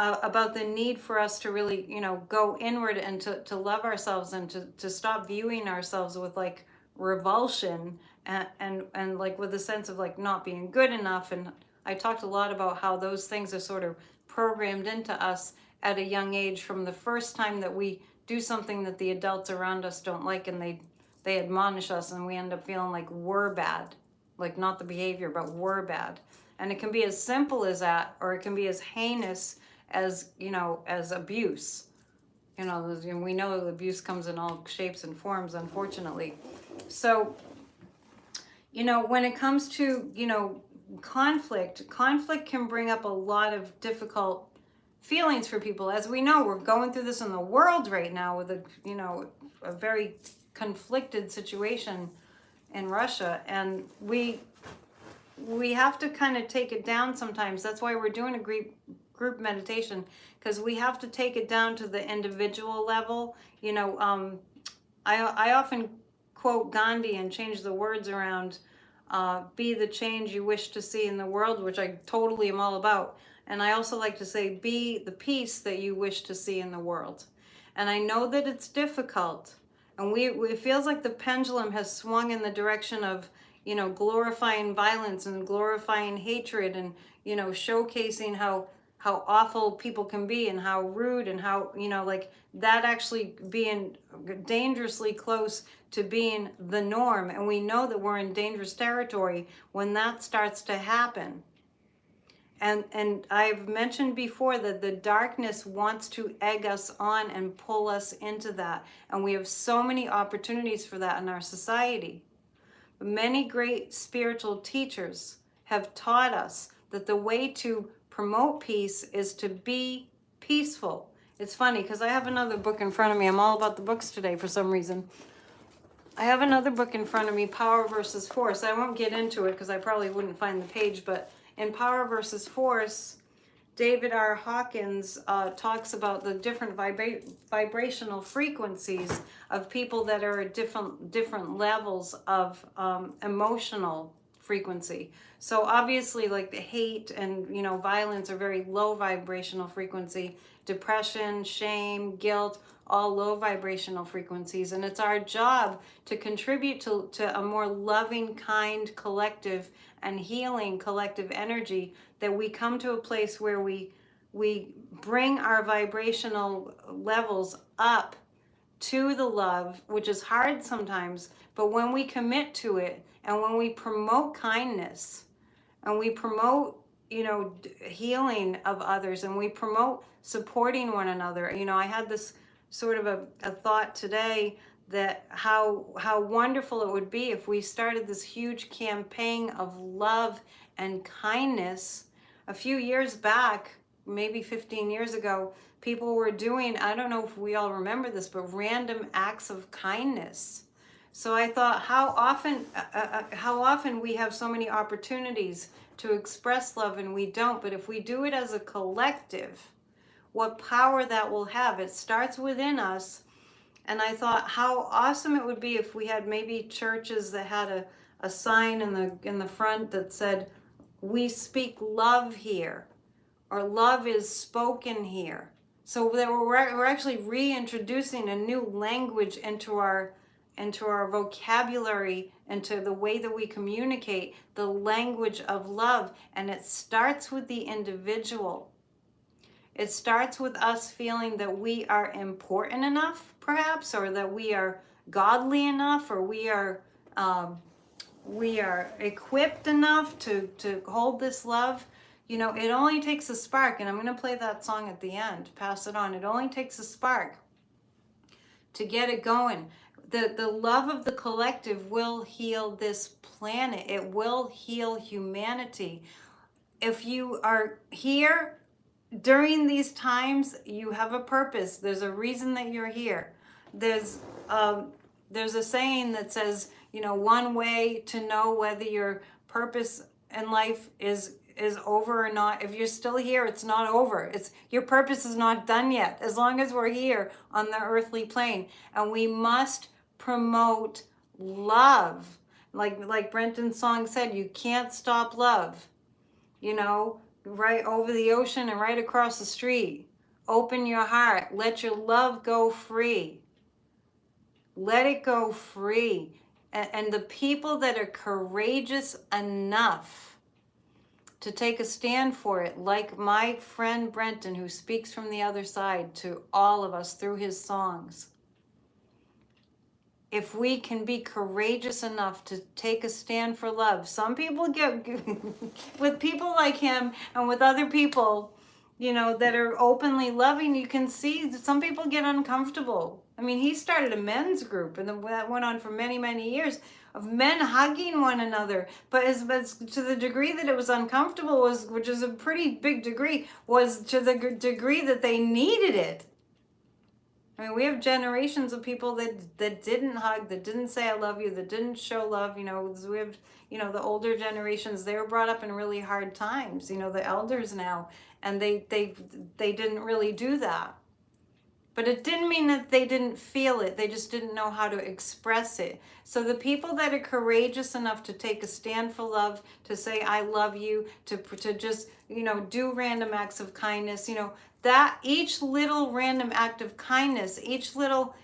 About the need for us to really, go inward and to love ourselves and to stop viewing ourselves with like revulsion and like with a sense of like not being good enough. And I talked a lot about how those things are sort of programmed into us at a young age from the first time that we do something that the adults around us don't like, and they admonish us, and we end up feeling like we're bad, like not the behavior, but we're bad. And it can be as simple as that, or it can be as heinous as as abuse. We know abuse comes in all shapes and forms, unfortunately. So when it comes to conflict can bring up a lot of difficult feelings for people. As we know, we're going through this in the world right now with a very conflicted situation in Russia, and we have to kind of take it down sometimes. That's why we're doing a group meditation, because we have to take it down to the individual level. I often quote Gandhi and change the words around, be the change you wish to see in the world, which I totally am all about. And I also like to say, be the peace that you wish to see in the world. And I know that it's difficult. And it feels like the pendulum has swung in the direction of, glorifying violence and glorifying hatred and, showcasing how awful people can be and how rude and how, like that actually being dangerously close to being the norm. And we know that we're in dangerous territory when that starts to happen. And I've mentioned before that the darkness wants to egg us on and pull us into that. And we have so many opportunities for that in our society. Many great spiritual teachers have taught us that the way to promote peace is to be peaceful. It's funny because I have another book in front of me. I'm all about the books today for some reason. I have another book in front of me, Power versus Force. I won't get into it because I probably wouldn't find the page, but in Power versus Force, David R. Hawkins talks about the different vibrational frequencies of people that are at different levels of emotional frequency. So obviously, like the hate and violence are very low vibrational frequency. Depression, shame, guilt, all low vibrational frequencies. And it's our job to contribute to a more loving, kind, collective and healing collective energy, that we come to a place where we bring our vibrational levels up to the love, which is hard sometimes, but when we commit to it and when we promote kindness and we promote healing of others and we promote supporting one another. I had this sort of a thought today that how wonderful it would be if we started this huge campaign of love and kindness. A few years back, maybe 15 years ago, people were doing, I don't know if we all remember this, but random acts of kindness. So I thought how often we have so many opportunities to express love and we don't, but if we do it as a collective, what power that will have. It starts within us. And I thought how awesome it would be if we had maybe churches that had a sign in the front that said, "We speak love here," or "Love is spoken here." So that we're actually reintroducing a new language into our vocabulary, into the way that we communicate, the language of love. And it starts with the individual. It starts with us feeling that we are important enough, perhaps, or that we are godly enough, or we are equipped enough to hold this love. It only takes a spark, and I'm going to play that song at the end, pass it on. It only takes a spark to get it going. The love of the collective will heal this planet. It will heal humanity. If you are here during these times, you have a purpose. There's a reason that you're here. There's a saying that says, one way to know whether your purpose in life is over or not. If you're still here, it's not over. Your purpose is not done yet, as long as we're here on the earthly plane. And we must promote love. Like Brenton's song said, you can't stop love. Right over the ocean and right across the street. Open your heart. Let your love go free. Let it go free. And the people that are courageous enough to take a stand for it, like my friend Brenton, who speaks from the other side to all of us through his songs. If we can be courageous enough to take a stand for love, some people get, with people like him and with other people, that are openly loving, you can see that some people get uncomfortable. I mean, he started a men's group, and that went on for many, many years, of men hugging one another. But as to the degree that it was uncomfortable, which is a pretty big degree, was to the degree that they needed it. I mean, we have generations of people that didn't hug, that didn't say I love you, that didn't show love. We have, the older generations, they were brought up in really hard times, the elders now, and they didn't really do that. But it didn't mean that they didn't feel it. They just didn't know how to express it. So the people that are courageous enough to take a stand for love, to say, I love you, to just, do random acts of kindness, that each little random act of kindness, each little,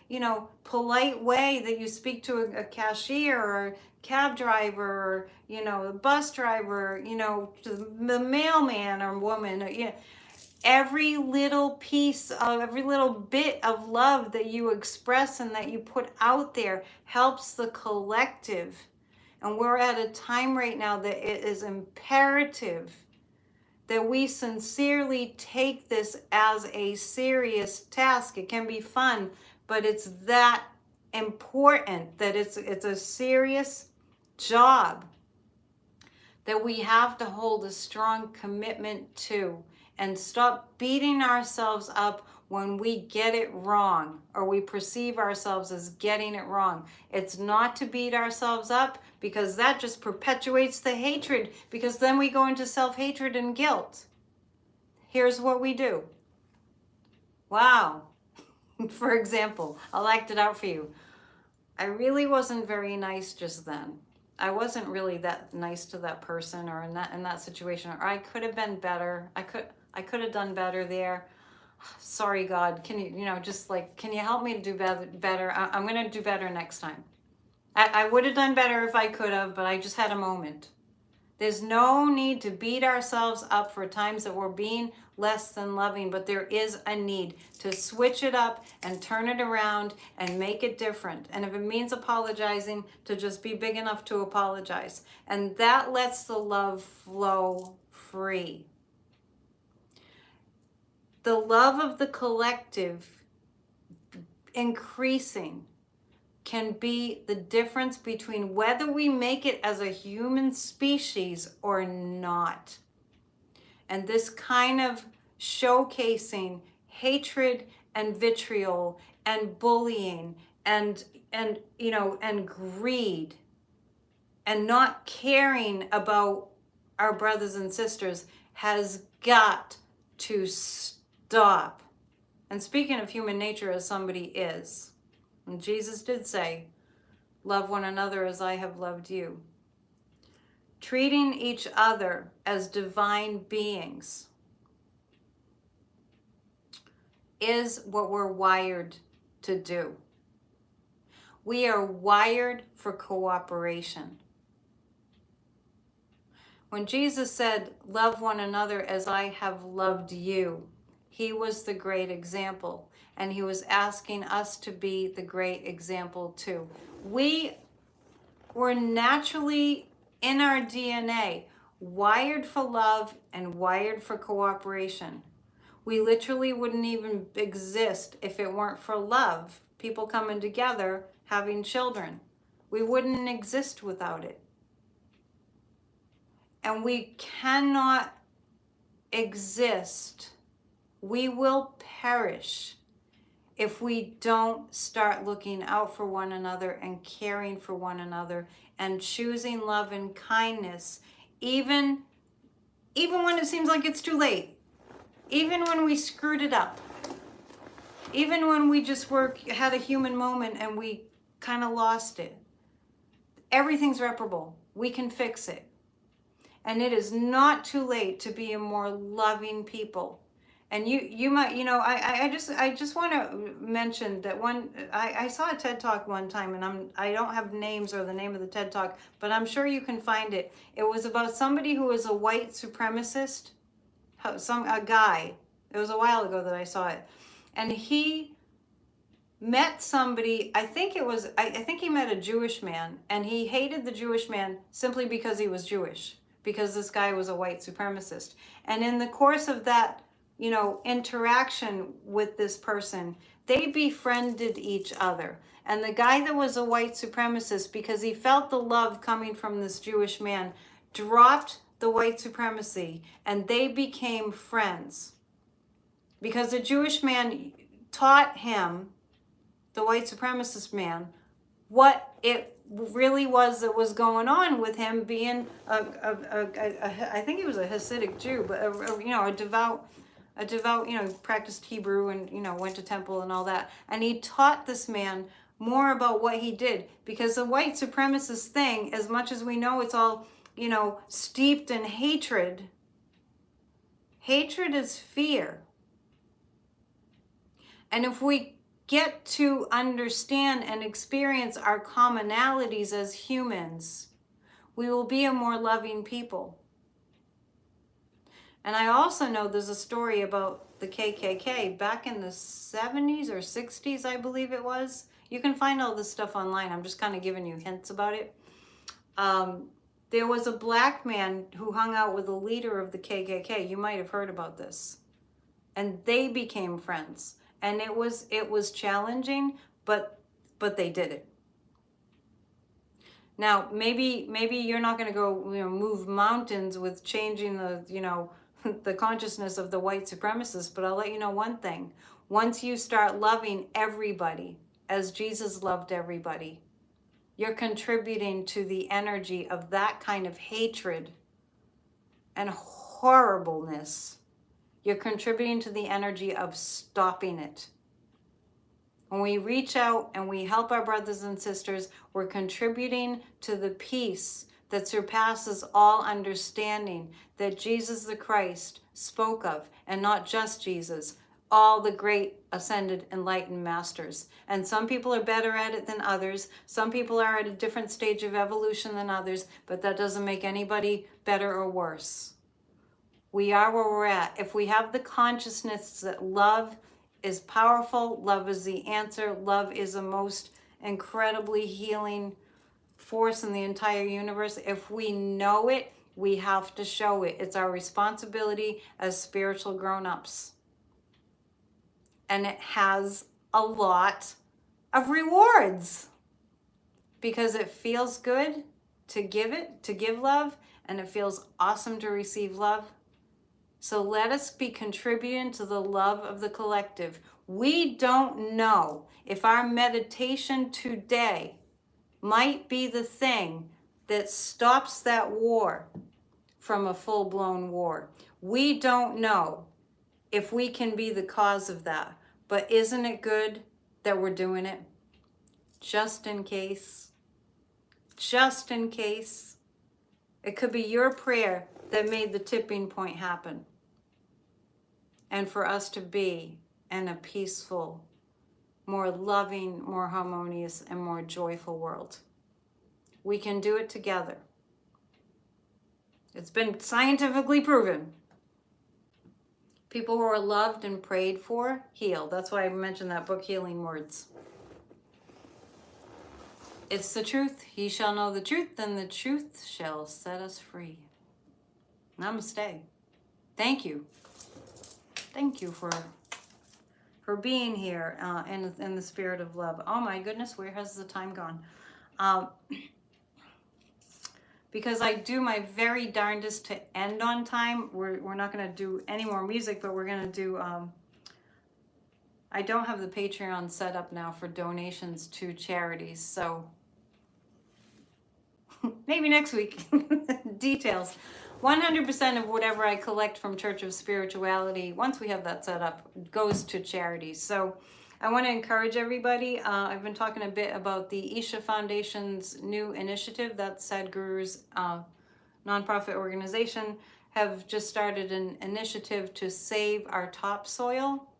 polite way that you speak to a cashier or a cab driver, or, a bus driver, the mailman or woman, every little bit of love that you express and that you put out there helps the collective. And we're at a time right now that it is imperative that we sincerely take this as a serious task. It can be fun, but it's that important that it's a serious job that we have to hold a strong commitment to, and stop beating ourselves up when we get it wrong or we perceive ourselves as getting it wrong. It's not to beat ourselves up, because that just perpetuates the hatred, because then we go into self-hatred and guilt. Here's what we do. Wow. For example, I'll act it out for you. I really wasn't very nice just then. I wasn't really that nice to that person, or in that situation, or I could have been better. I could have done better there. Sorry, God, can you, can you help me to do better? I'm going to do better next time. I would have done better if I could have, but I just had a moment. There's no need to beat ourselves up for times that we're being less than loving, but there is a need to switch it up and turn it around and make it different. And if it means apologizing, to just be big enough to apologize. And that lets the love flow free. The love of the collective increasing can be the difference between whether we make it as a human species or not. And this kind of showcasing hatred and vitriol and bullying and greed and not caring about our brothers and sisters has got to stop. And speaking of human nature, as somebody is, and Jesus did say, love one another as I have loved you. Treating each other as divine beings is what we're wired to do. We are wired for cooperation. When Jesus said, love one another as I have loved you, he was the great example, and he was asking us to be the great example too. We were naturally, in our DNA, wired for love and wired for cooperation. We literally wouldn't even exist if it weren't for love. People coming together, having children. We wouldn't exist without it. And we cannot exist. We will perish if we don't start looking out for one another and caring for one another and choosing love and kindness, even when it seems like it's too late, even when we screwed it up, even when we just had a human moment and we kind of lost it. Everything's reparable. We can fix it. And it is not too late to be a more loving people. And you might, I just want to mention that I saw a TED Talk one time, and I don't have names or the name of the TED Talk, but I'm sure you can find it. It was about somebody who was a white supremacist, a guy. It was a while ago that I saw it. And he met somebody, I think he met a Jewish man, and he hated the Jewish man simply because he was Jewish, because this guy was a white supremacist. And in the course of that, interaction with this person, they befriended each other. And the guy that was a white supremacist, because he felt the love coming from this Jewish man, dropped the white supremacy, and they became friends. Because the Jewish man taught him, the white supremacist man, what it really was that was going on with him being I think he was a Hasidic Jew, but a devout a devout, practiced Hebrew and, went to temple and all that. And he taught this man more about what he did, because the white supremacist thing, as much as we know it's all, steeped in hatred, hatred is fear. And if we get to understand and experience our commonalities as humans, we will be a more loving people. And I also know there's a story about the KKK back in the 70s or 60s, I believe it was. You can find all this stuff online. I'm just kind of giving you hints about it. There was a black man who hung out with a leader of the KKK. You might have heard about this. And they became friends. And it was challenging, but they did it. Now, maybe you're not going to go, move mountains with changing the, the consciousness of the white supremacists, but I'll let you know one thing. Once you start loving everybody as Jesus loved everybody, you're contributing to the energy of that kind of hatred and horribleness. You're contributing to the energy of stopping it. When we reach out and we help our brothers and sisters, we're contributing to the peace that surpasses all understanding that Jesus the Christ spoke of, and not just Jesus, all the great ascended enlightened masters. And some people are better at it than others. Some people are at a different stage of evolution than others, but that doesn't make anybody better or worse. We are where we're at. If we have the consciousness that love is powerful, love is the answer, love is the most incredibly healing force in the entire universe. If we know it, we have to show it. It's our responsibility as spiritual grown-ups. And it has a lot of rewards, because it feels good to give love, and it feels awesome to receive love. So let us be contributing to the love of the collective. We don't know if our meditation today might be the thing that stops that war from a full-blown war. We don't know if we can be the cause of that. But isn't it good that we're doing it? Just in case. Just in case. It could be your prayer that made the tipping point happen. And for us to be in a peaceful, more loving, more harmonious, and more joyful world. We can do it together. It's been scientifically proven. People who are loved and prayed for heal. That's why I mentioned that book, Healing Words. It's the truth. Ye shall know the truth, and the truth shall set us free. Namaste. Thank you. Thank you for being here in the spirit of love. Oh my goodness, where has the time gone? Because I do my very darndest to end on time. We're not going to do any more music, but we're going to do... I don't have the Patreon set up now for donations to charities, so maybe next week. Details. 100% of whatever I collect from Church of Spirituality, once we have that set up, goes to charities. So I want to encourage everybody. I've been talking a bit about the Isha Foundation's new initiative. That's Sadhguru's nonprofit organization, have just started an initiative to save our topsoil.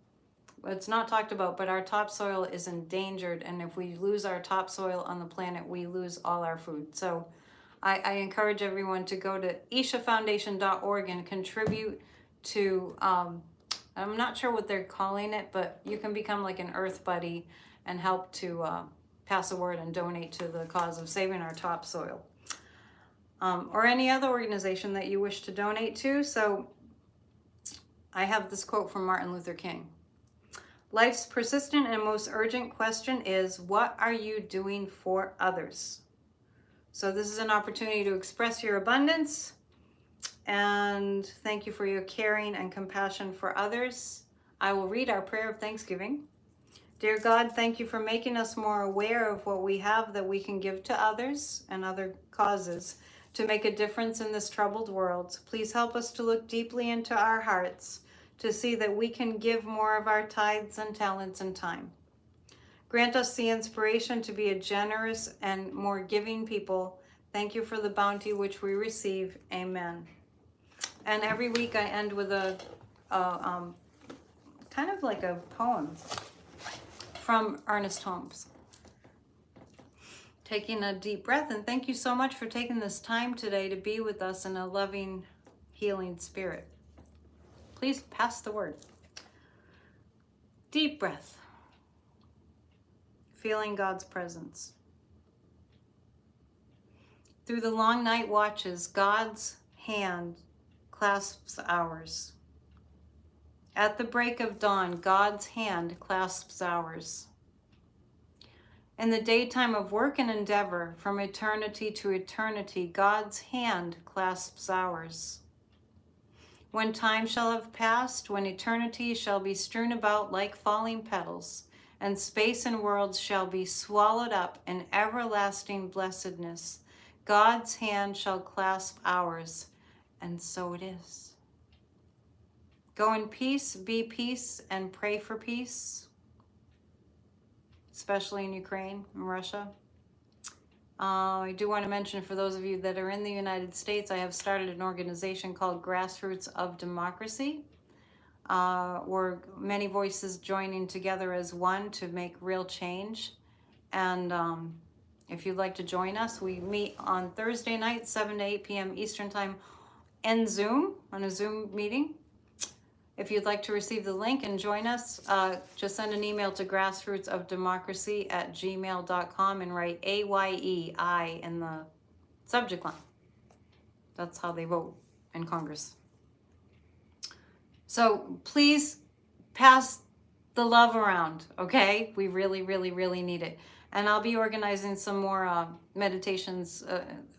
It's not talked about, but our topsoil is endangered. And if we lose our topsoil on the planet, we lose all our food. So I encourage everyone to go to ishafoundation.org and contribute to, I'm not sure what they're calling it, but you can become like an earth buddy and help to pass a word and donate to the cause of saving our topsoil. Or any other organization that you wish to donate to. So I have this quote from Martin Luther King. Life's persistent and most urgent question is, what are you doing for others? So this is an opportunity to express your abundance, and thank you for your caring and compassion for others. I will read our prayer of thanksgiving. Dear God, thank you for making us more aware of what we have that we can give to others and other causes to make a difference in this troubled world. Please help us to look deeply into our hearts, to see that we can give more of our tithes and talents and time. Grant us the inspiration to be a generous and more giving people. Thank you for the bounty which we receive. Amen. And every week I end with a kind of like a poem from Ernest Holmes. Taking a deep breath, and thank you so much for taking this time today to be with us in a loving, healing spirit. Please pass the word. Deep breath. Feeling God's presence. Through the long night watches, God's hand clasps ours. At the break of dawn, God's hand clasps ours. In the daytime of work and endeavor, from eternity to eternity, God's hand clasps ours. When time shall have passed, when eternity shall be strewn about like falling petals, and space and worlds shall be swallowed up in everlasting blessedness, God's hand shall clasp ours, and so it is. Go in peace, be peace, and pray for peace, especially in Ukraine and Russia. I do want to mention, for those of you that are in the United States, I have started an organization called Grassroots of Democracy. We're many voices joining together as one to make real change. And if you'd like to join us, we meet on Thursday night, 7 to 8 p.m. Eastern Time, on a Zoom meeting. If you'd like to receive the link and join us, just send an email to grassrootsofdemocracy@gmail.com and write AYEI in the subject line. That's how they vote in Congress. So please pass the love around, okay? We really, really, really need it. And I'll be organizing some more meditations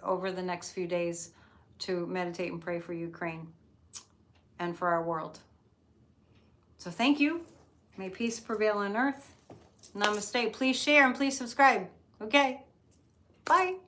over the next few days to meditate and pray for Ukraine and for our world. So thank you. May peace prevail on earth. Namaste. Please share and please subscribe. Okay? Bye.